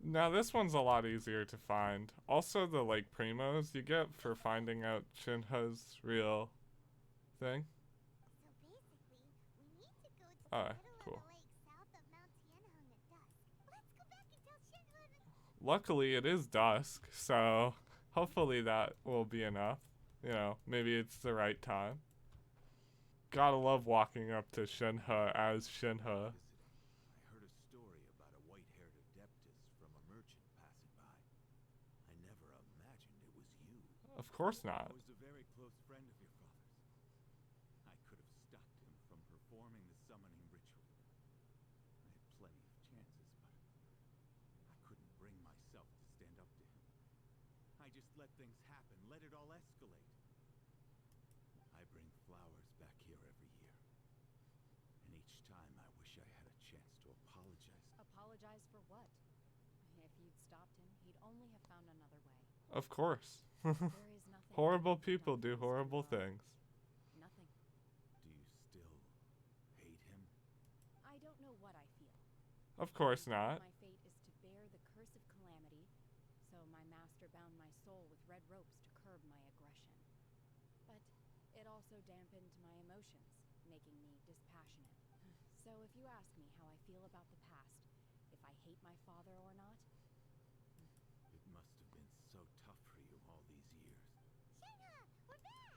Now this one's a lot easier to find. Also the like primos you get for finding out Shinha's real thing. So basically, we need to go to the Alright, middle cool. of the lake south of Mount Tianheng at dusk. Let's go back and tell Shenhe. Luckily it is dusk, so hopefully that will be enough. You know, maybe it's the right time. Gotta love walking up to Shinhe as Shinhe. I heard a story about a white-haired adeptus from a merchant passing by. I never imagined it was you. Of course not. I was a very close friend of your father's. I could have stopped him from performing the summoning ritual. I had plenty of chances, but I couldn't bring myself to stand up to him. I just let things happen, let it all escalate. I bring flowers back here every year. And each time I wish I had a chance to apologize. Apologize for what? If you'd stopped him, he'd only have found another way. Of course. There is nothing Horrible people do horrible things. Nothing. Do you still hate him? I don't know what I feel. Of course not. My fate is to bear the curse of calamity, so my master bound my soul with red ropes to curb my aggression. But it also dampened my emotions, making me dispassionate. So if you ask me how I feel about the past, if I hate my father or not, It must have been so tough for you all these years. Shenhe, we're back.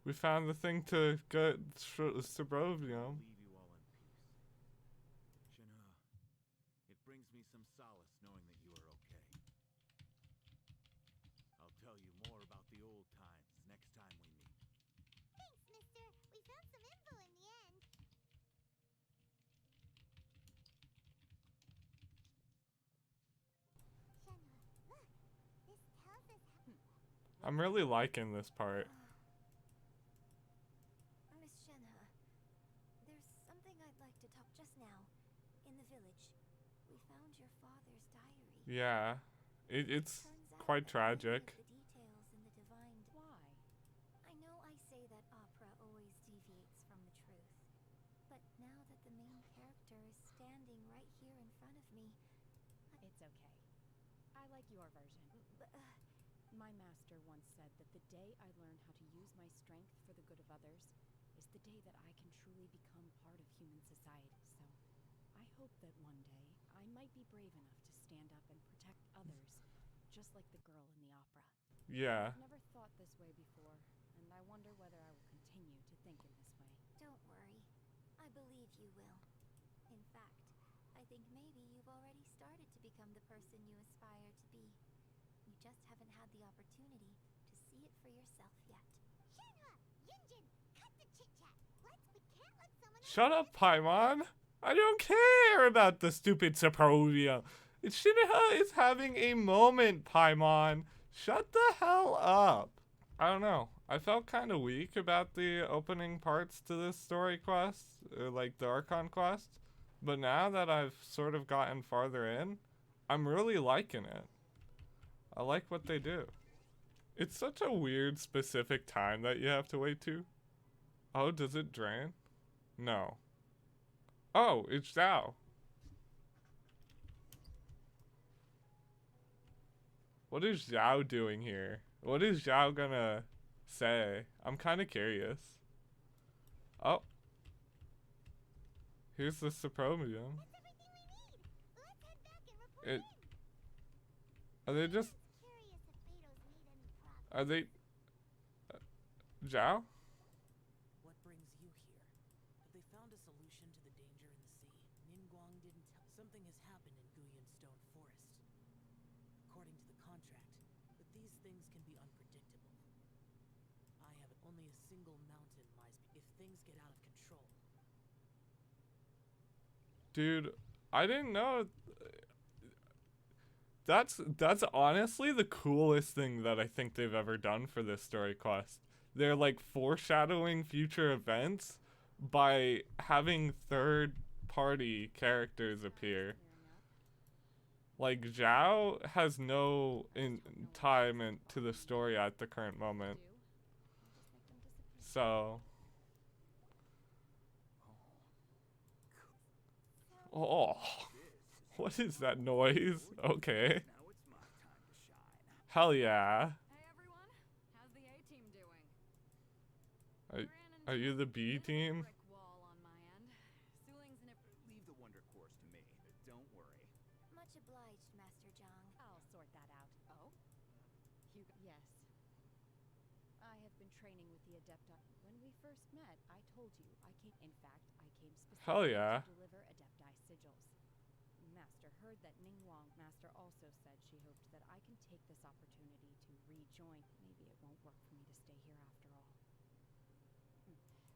We found the thing to get Suburbia. Leave you all in peace. Shenhe, it brings me some solace knowing that you are okay. I'll tell you more about the old times next time we meet. Thanks, mister. We found some info in the end. Shenhe, look. This tells us I'm really liking this part. Miss Shenhe, there's something I'd like to talk just now. In the village, we found your father's diary. Yeah. It's Turns out quite that tragic. many of the details in the divine. why? I know I say that opera always deviates from the truth, but now that the main character is standing right here in front of me, It's okay. I like your version. My master once said that the day I learn how to use my strength for the good of others is the day that I can truly become part of human society. So, I hope that one day I might be brave enough to stand up and protect others, just like the girl in the opera. Yeah. I've never thought this way before, and I wonder whether I will continue to think in this way. don't worry. I believe you will. In fact, I think maybe you've already started to become the person you aspire to be. You just haven't had the opportunity to see it for yourself yet. Shenhe! Yunjin! Cut the chit-chat! We can't let someone else Shut up, Paimon. I don't care about the stupid Sokovia. Shinha is having a moment, Paimon. Shut the hell up. I don't know. I felt kind of weak about the opening parts to this story quest, or like the Archon quest. But now that I've sort of gotten farther in, I'm really liking it. I like what they do. It's such a weird specific time that you have to wait to. Oh, does it drain? No. Oh, it's Zhao. What is Zhao doing here? What is Zhao gonna say? I'm kind of curious. Oh. Here's the Suprobium. It. Are they just. Are they. Zhao? What brings you here? Have they found a solution to the danger in the sea? Ningguang didn't tell. Something has happened in Guyan Stone Forest. According to the contract, but these things can be unpredictable. I have only a single mountain lies. If things get out of control. Dude, I didn't know. That's honestly the coolest thing that I think they've ever done for this story quest. They're like foreshadowing future events by having third party characters appear. Like Zhao has no time into the story at the current moment. So oh, what is that noise? Okay. Hell yeah. Hey everyone, how's the A team doing? Are you the B team? Wall on my end. Suling's in a Leave the wonder course to me. Don't worry. Much obliged, Master Zhang. I'll sort that out. Oh? Yes. I have been training with the Adepti. When we first met, I told you I came. In fact, I came Hell specifically yeah. to deliver Adepti sigils. Master heard that Ningguang. Master also said she hoped that I can take this opportunity to rejoin. Maybe it won't work for me to stay here after all.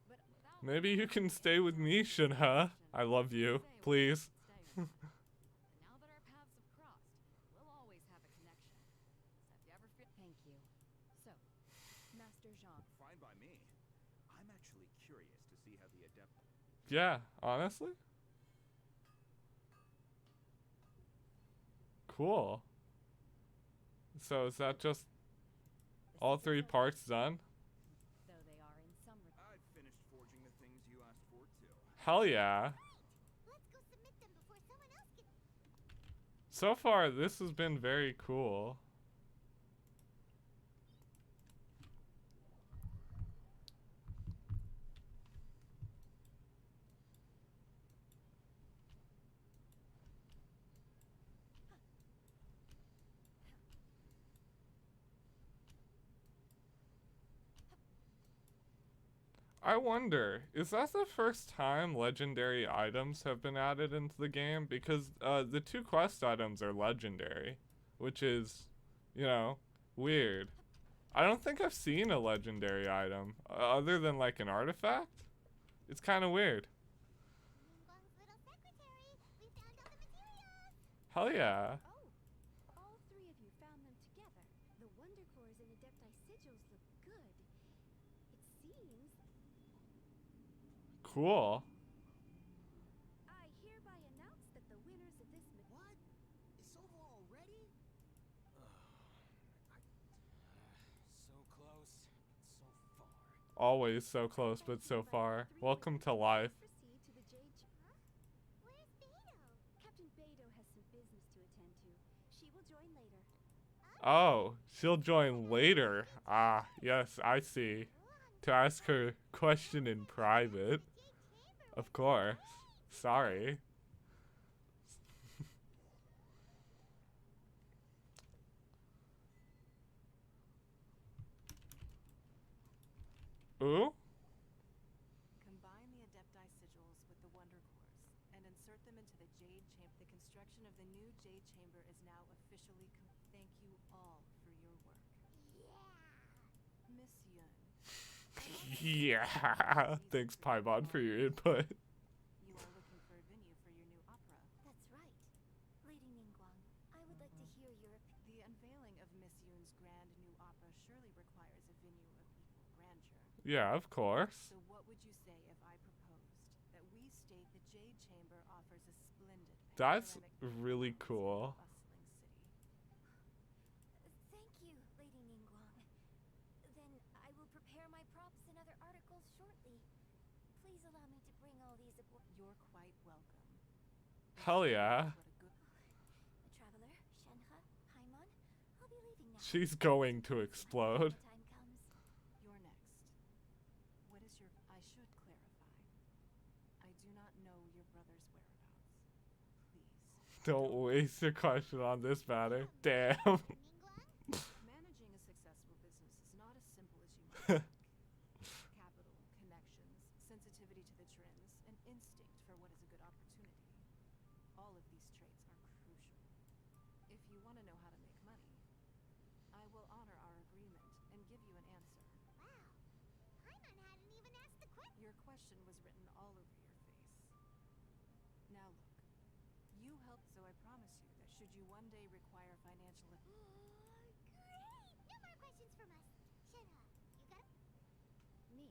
But without Maybe you can stay with me, Shinha. I love you. Please. and now that our paths have crossed, we'll always have a connection. Except you ever feel Thank you. So, Master Zhang. Fine by me. I'm actually curious to see how the adept. Yeah, honestly. Cool. So is that just all 3 parts done? Though they are in some I've finished forging the things you asked for too. Hell yeah. Let's go submit them before someone else gets. So far, this has been very cool. I wonder, is that the first time legendary items have been added into the game? Because the 2 quest items are legendary, which is, you know, weird. I don't think I've seen a legendary item other than like an artifact. It's kind of weird. Ningguang's little secretary. We found all the materials. Hell yeah. Oh, all 3 of you found them together. The Wonder Cores and Adepti sigils look good. It seems. Cool. I hereby announce that the winners of this. What? It's over already? So close, but so far. Always so close, but so far. Welcome to life. Proceed to the Jade. Huh? Where's Beidou? Captain Beidou has some business to attend to. She will join later. Oh, she'll join later. Ah, yes, I see. To ask her question in private. Of course. Sorry. Ooh? Combine the Adepti sigils with the Wonder Cores and insert them into the Jade Chamber. The construction of the new Jade Chamber is now officially Thank you all for your work. Yeah. Miss Yun. Yeah. Thanks, Paimon, for your input. You are looking for a venue for your new opera. That's right. Lady Ningguang, I would like to hear your The unveiling of Miss Yun's grand new opera surely requires a venue of equal grandeur. Yeah, of course. So what would you say if I proposed that we state the Jade Chamber offers a splendid That's panoramic really view of cool. a bustling city? Thank you, Lady Ningguang. Then I will prepare my props and other articles shortly. Please allow me to bring all these aboard. You're quite welcome. Hell yeah. What a good The Traveler, Shenhe, Paimon, I'll be leaving now. She's going to explode. When the time comes. You're next. What is your... I should clarify. I do not know your brother's whereabouts. Please. Don't waste your question on this matter. Damn. Ningguang? Managing a successful business is not as simple as you might think. Capital, connections, sensitivity to the trends, and instinct for what is a good opportunity. All of these traits are crucial. If you want to know how to make money, I will honor our agreement and give you an answer. Wow. Paimon hadn't even asked the question. Your question was written all over your face. Now look, you helped, so I promise you that Should you one day require financial... Great! No more questions from us. Shenhe, you got... Me?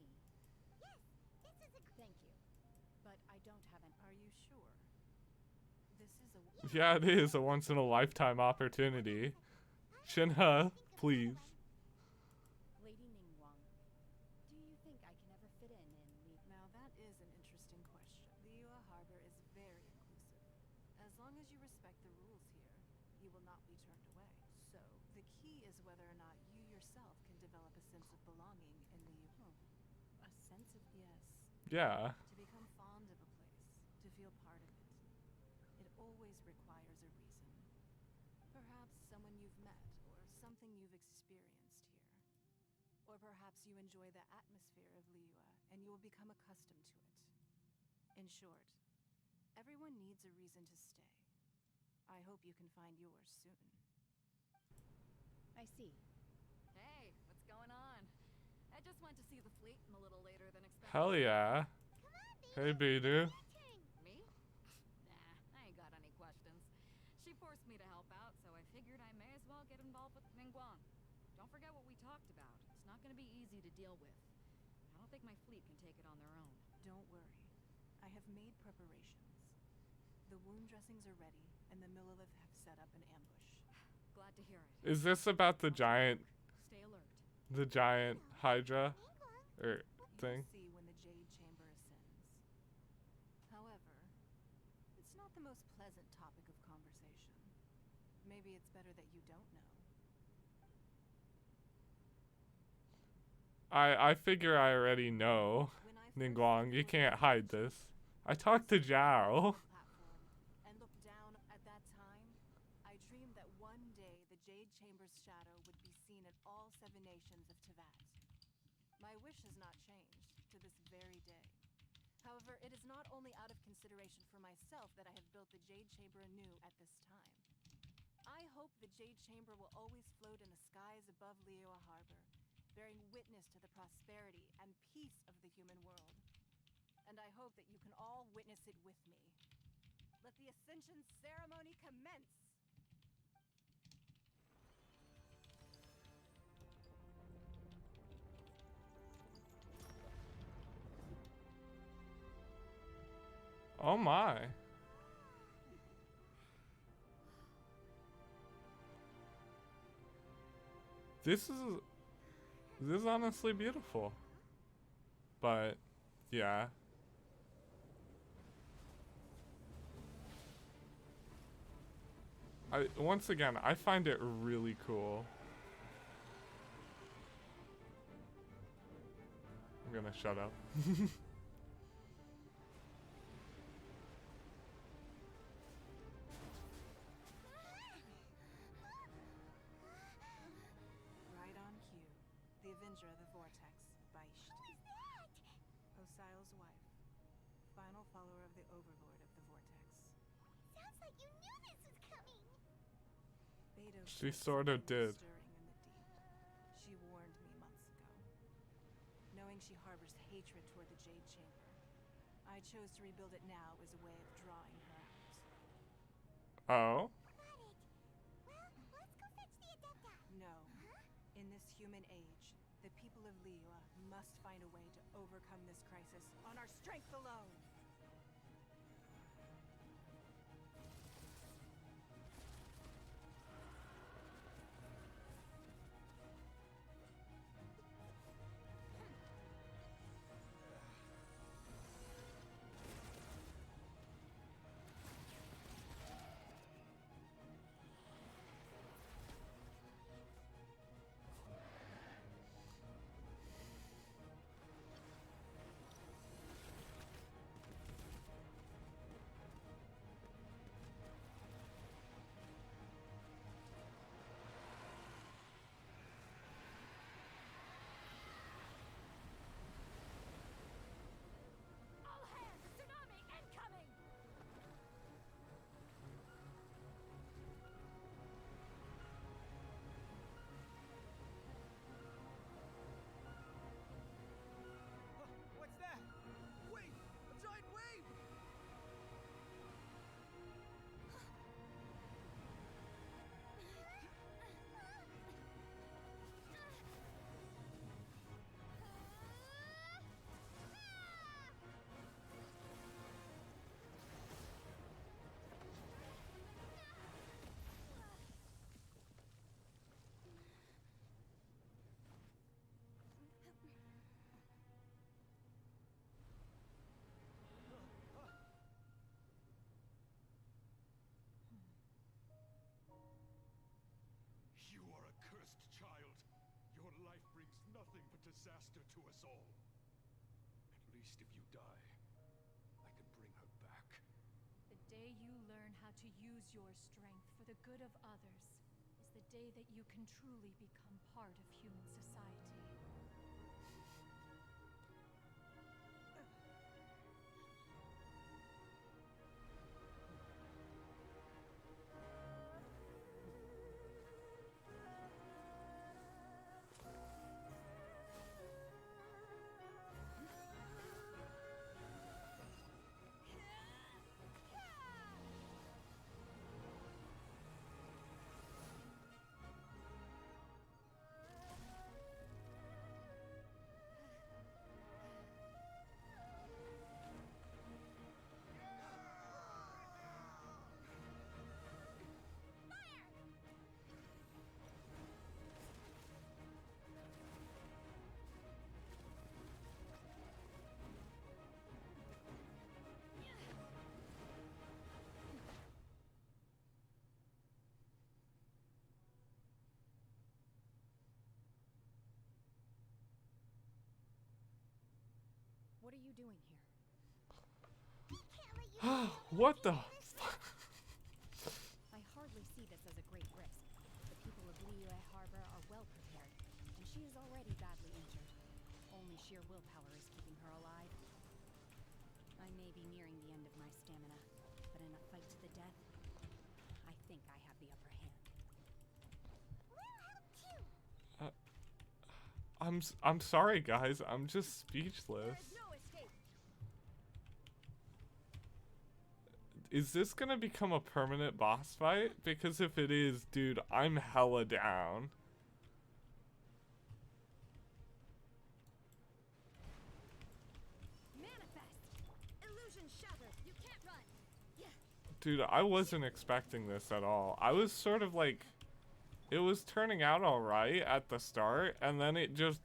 Yes, this is a... Thank you. But I don't have an... Are you sure? This is a... Yeah, it is a once-in-a-lifetime opportunity. Shenhe, please. Lady Ningguang, do you think I can ever fit in Now that is an interesting question. Liyue Harbor is very inclusive. As long as you respect the rules here, you will not be turned away. So, the key is whether or not you yourself can develop a sense of belonging in Liyue. A sense of... Yes. Yeah. To become fond of a place, to feel part of it. It always requires a reason. Perhaps someone you've met, or something you've experienced here. Or perhaps you enjoy the atmosphere of Liyue, and you will become accustomed to it. In short, everyone needs a reason to stay. I hope you can find yours soon. I see. Hey, what's going on? I just went to see the fleet a little later than expected. Hell yeah. Hey, Beidou. Me? Nah, I ain't got any questions. She forced me to help out, so I figured I may as well get involved with Ningguang. Don't forget what we talked about. It's not going to be easy to deal with. I don't think my fleet can take it on their own. Don't worry. I have made preparations. The wound dressings are ready, and the Millelith have set up an ambush. Glad to hear it. Is this about the giant... Stay alert. The giant Hydra? Or thing? You'll see when the Jade Chamber ascends. However, it's not the most pleasant topic of conversation. Maybe it's better that you don't know. I figure I already know. Ningguang, you can't hide this. I talked to Zhao. And looked down at that time, I dreamed that one day the Jade Chamber's shadow would be seen in all 7 nations of Teyvat. My wish has not changed to this very day. However, it is not only out of consideration for myself that I have built the Jade Chamber anew at this time. I hope the Jade Chamber will always float in the skies above Liyue Harbor, bearing witness to the prosperity and peace of the human world. And I hope that you can all witness it with me. Let the Ascension ceremony commence! Oh my. This is honestly beautiful. But yeah. Once again, I find it really cool. I'm gonna shut up. Right on cue. The Avenger of the Vortex, Baisht. Osial's wife. Final follower of the Overlord of the Vortex. Sounds like you knew this was coming! Beidou She sort of did. stirring in the deep. She warned me months ago. Knowing she harbors hatred toward the Jade Chamber, I chose to rebuild it now as a way of drawing her out. Oh? Well, let's go fetch the Adepta. No. In this human age, the people of Liyue must find a way to overcome this crisis on our strength alone. nothing but disaster to us all. At least if you die, I can bring her back. The day you learn how to use your strength for the good of others is the day that you can truly become part of human society. What are you doing here? What the fuck? I hardly see this as a great risk. The people of Liyue Harbor are well prepared, and she is already badly injured. Only sheer willpower is keeping her alive. I may be nearing the end of my stamina, but in a fight to the death, I think I have the upper hand. I'm sorry, guys. I'm just speechless. Is this gonna become a permanent boss fight? Because if it is, dude, I'm hella down. Manifest! Illusion shattered! You can't run! Yeah. Dude, I wasn't expecting this at all. I was sort of like, it was turning out alright at the start, and then it just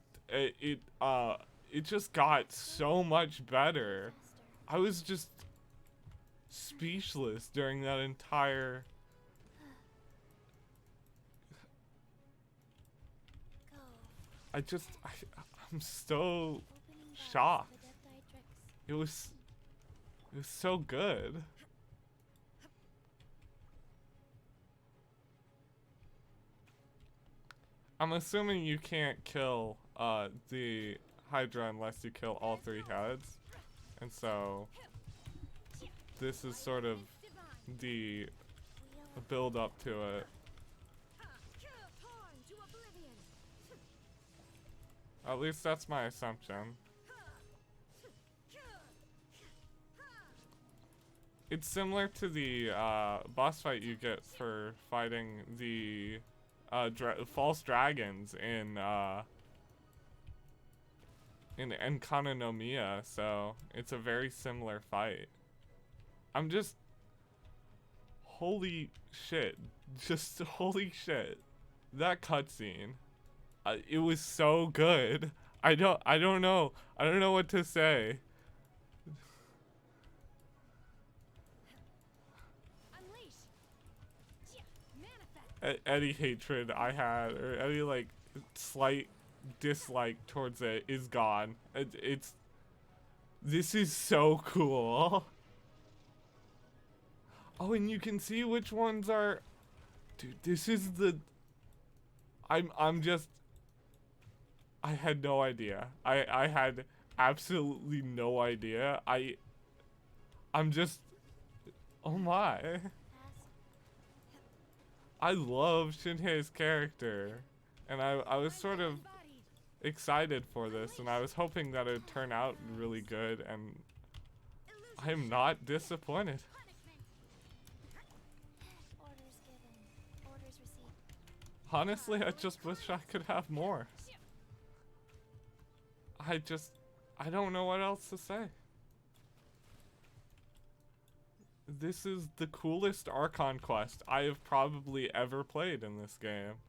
got so much better. I was just speechless during that entire I'm so shocked. It was so good. I'm assuming you can't kill the Hydra unless you kill all 3 heads. And so this is sort of the build up to it. At least that's my assumption. It's similar to the boss fight you get for fighting the false dragons in Enkana no Miya, so it's a very similar fight. I'm just holy shit. Just holy shit. That cutscene. It was so good. I don't know. I don't know what to say. Any hatred I had, or any like slight dislike towards it, is gone. This is so cool. Oh, and you can see which ones are. Dude, this is the. I'm just. I had no idea. I had absolutely no idea. I'm just. Oh my. I love Shinhei's character, and I was sort of excited for this, and I was hoping that it would turn out really good, and I'm not disappointed. Honestly, I just wish I could have more. I don't know what else to say. This is the coolest Archon quest I have probably ever played in this game.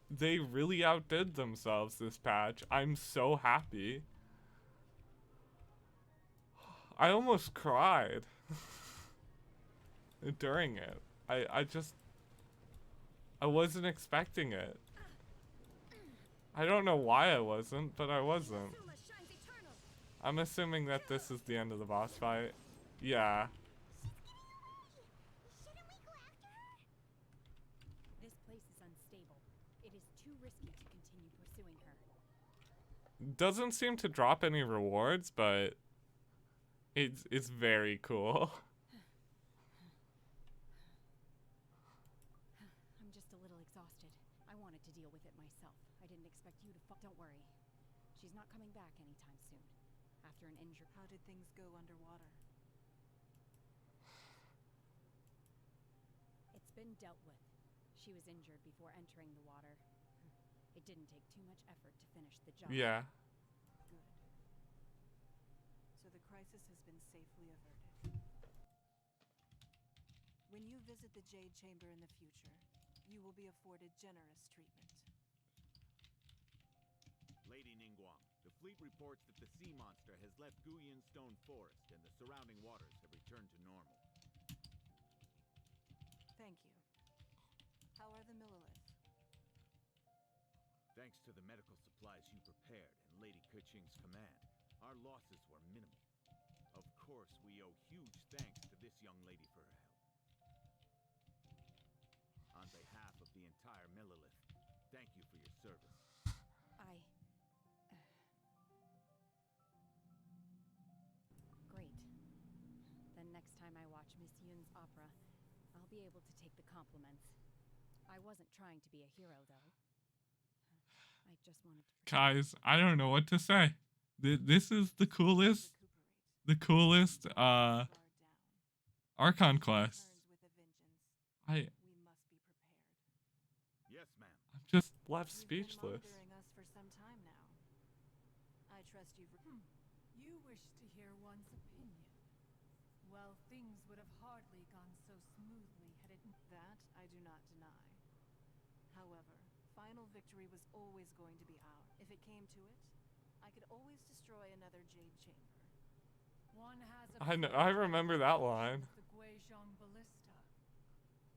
They really outdid themselves this patch. I'm so happy. I almost cried during it. I wasn't expecting it. I don't know why I wasn't, but I wasn't. I'm assuming that this is the end of the boss fight. Yeah. This place is unstable. It is too risky to continue pursuing her. Doesn't seem to drop any rewards, but it's very cool. I'm just a little exhausted. I wanted to deal with it myself. I didn't expect you to Don't worry. She's not coming back anytime soon. After an injury. How did things go underwater? It's been dealt with. She was injured before entering the water. It didn't take too much effort to finish the job. Yeah. Good. So the crisis has been safely averted. When you visit the Jade Chamber in the future, you will be afforded generous treatment. Lady Ningguang, the fleet reports that the sea monster has left Guyan Stone Forest and the surrounding waters have returned to normal. Thank you. How are the Millilith? Thanks to the medical supplies you prepared and Lady Keqing's command, our losses were minimal. Of course, we owe huge thanks to this young lady for her help. On behalf of the entire Millilith, thank you for your service. Great. Then next time I watch Miss Yun's opera, I'll be able to take the compliments. I wasn't trying to be a hero, though. I just wanted to... Guys, I don't know what to say. This is the coolest Archon quest. Yes, ma'am. I'm just left speechless. Us for some time now. I trust you. You wish to hear one's opinion. Well, things would have hardly gone so smoothly had it... That I do not deny. However, final victory was always going to be ours. If it came to it, I could always destroy another Jade Chamber. One has I remember that line. The Guizhong Ballista,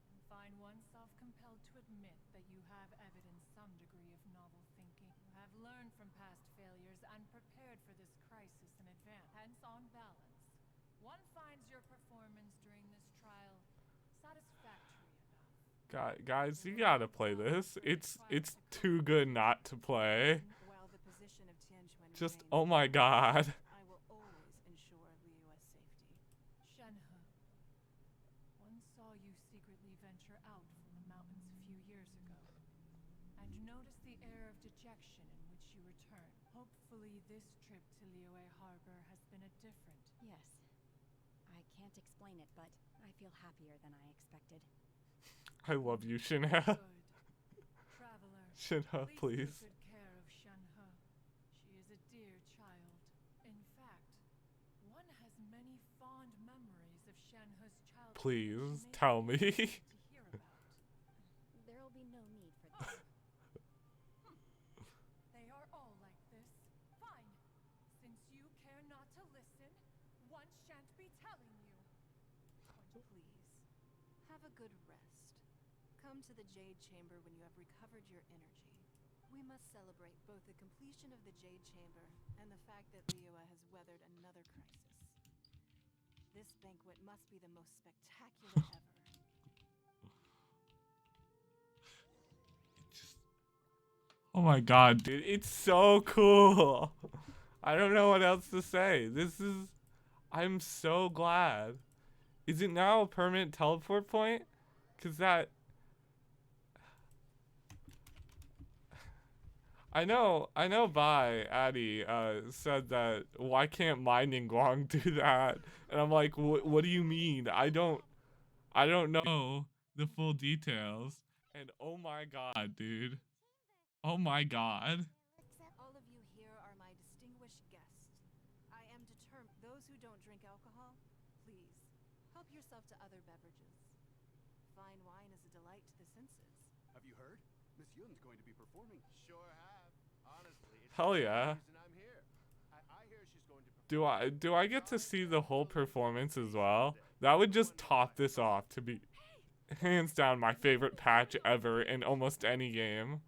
and find oneself compelled to admit that you have evidenced some degree of novel thinking. You have learned from past failures and prepared for this crisis in advance. Hence, on balance, one finds your performance during this trial satisfactory enough. Guys, you gotta play this. It's too good not to play. While the position of Tianquan Just, remains, oh my god. I will always ensure Liyue's safety. Shenhe, one saw you secretly venture out from the mountains a few years ago, and noticed the air of dejection in which you returned. Hopefully this trip to Liyue Harbor has been a different... Yes. I can't explain it, but I feel happier than I expected. I love you, Shinhe. Traveler, Shinhe, please. Take good care of Shenhe. She is a dear child. In fact, one has many fond memories of Shenhe's childhood. Please, tell me. There'll be no need for that. They are all like this. Fine. Since you care not to listen, one shan't be telling you. Please, have a good rest. Come to the Jade Chamber when you have recovered your energy. We must celebrate both the completion of the Jade Chamber and the fact that Liyue has weathered another crisis. This banquet must be the most spectacular ever. Oh my god, dude, it's so cool. I don't know what else to say. I'm so glad. Is it now a permanent teleport point? Cause I know Addie said that, why can't my Ningguang do that? And I'm like, what do you mean? I don't know the full details. And oh my god, dude. Oh my god. All of you here are my distinguished guests. I am determined. Those who don't drink alcohol, please, help yourself to other beverages. Fine wine is a delight to the senses. Have you heard? Miss Yun's going to be performing. Sure have. Honestly, it's Hell the yeah. reason I'm here. I hear she's going to perform. Do I get to see the whole performance as well? That would just top this off to be hands down my favorite patch ever in almost any game.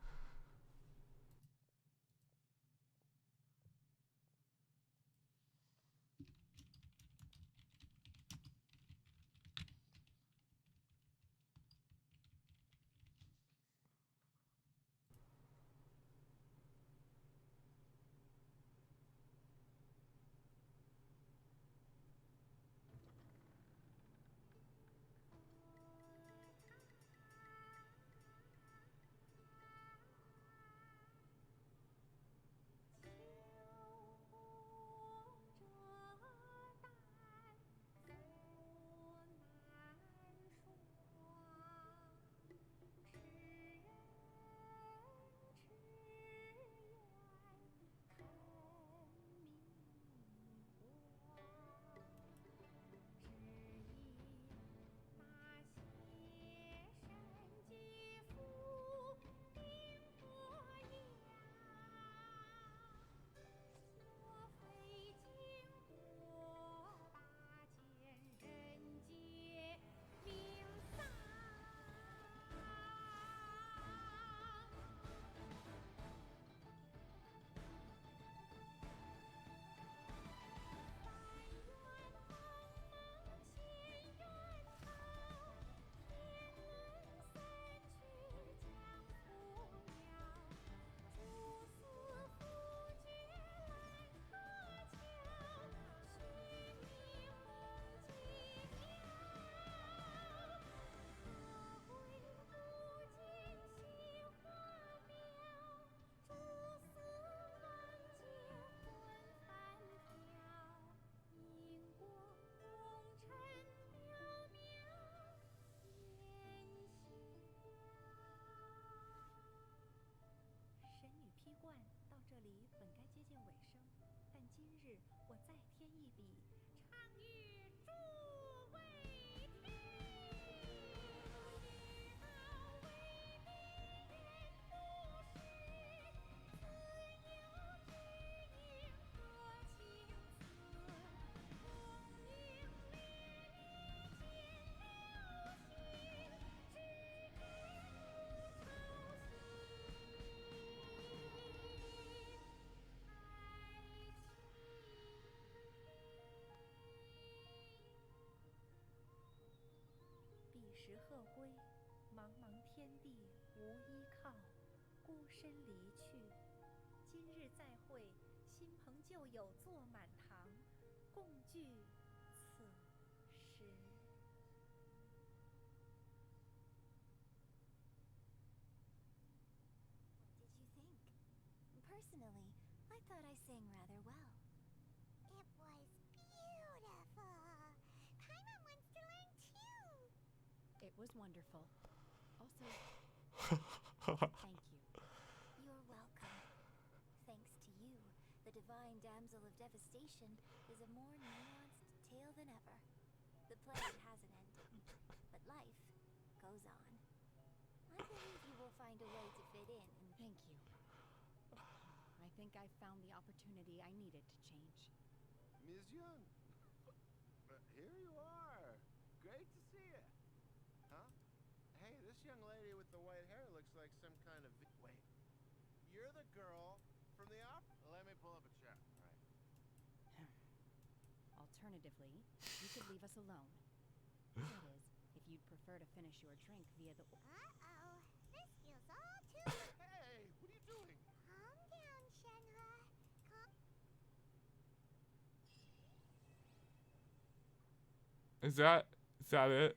天地无依靠，孤身离去。今日再会，新朋旧友坐满堂，共聚此时。What did you think? Personally, I thought I sang rather well. It was beautiful. Paimon wants to learn too. It was wonderful. Also, thank you. You're welcome. Thanks to you, the divine damsel of devastation is a more nuanced tale than ever. The play has an ending, but life goes on. I believe you will find a way to fit in. Thank you. I think I found the opportunity I needed to change. Ms. Young, here you are. Great to see you. Huh? Hey, this young lady with the white hair looks like some kind of... Wait, you're the girl from the opera? Let me pull up a chair. All right. Alternatively, you could leave us alone. That is, if you'd prefer to finish your drink via the... Uh-oh. This feels all too... Hey, what are you doing? Calm down, Shenhe. Calm... Is that it?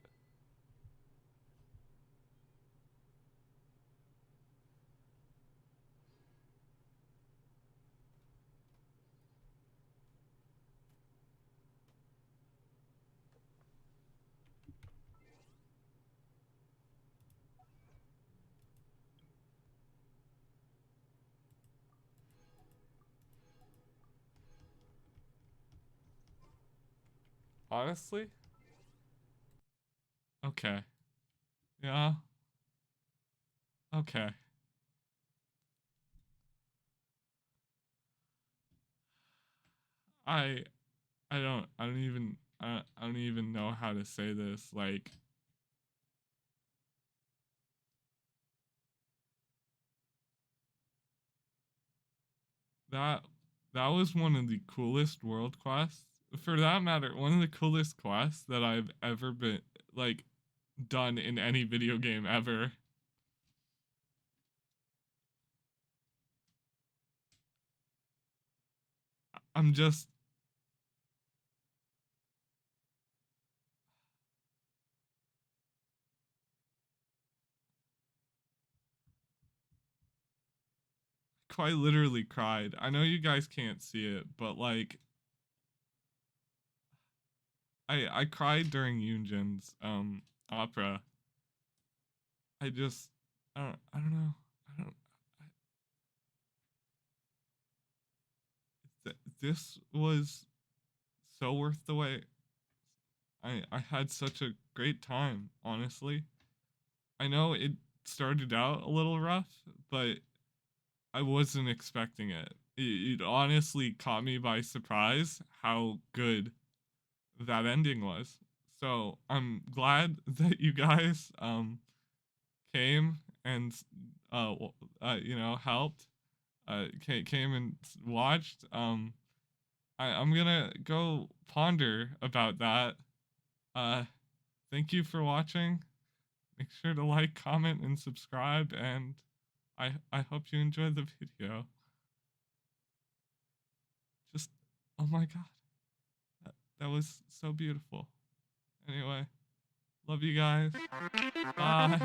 Honestly? Okay. Yeah. Okay. I I don't even know how to say this. Like, that was one of the coolest world quests. For that matter, one of the coolest quests that I've ever been like done in any video game ever. I'm just quite literally cried. I know you guys can't see it, but like I cried during Yunjin's opera. I just I don't know. I don't this was so worth the wait. I had such a great time, honestly. I know it started out a little rough, but I wasn't expecting it. It honestly caught me by surprise how good that ending was. So I'm glad that you guys came and helped. Came and watched. I'm gonna go ponder about that. Thank you for watching. Make sure to like, comment, and subscribe, and I hope you enjoyed the video. Just, oh my god. That was so beautiful. Anyway, love you guys. Bye.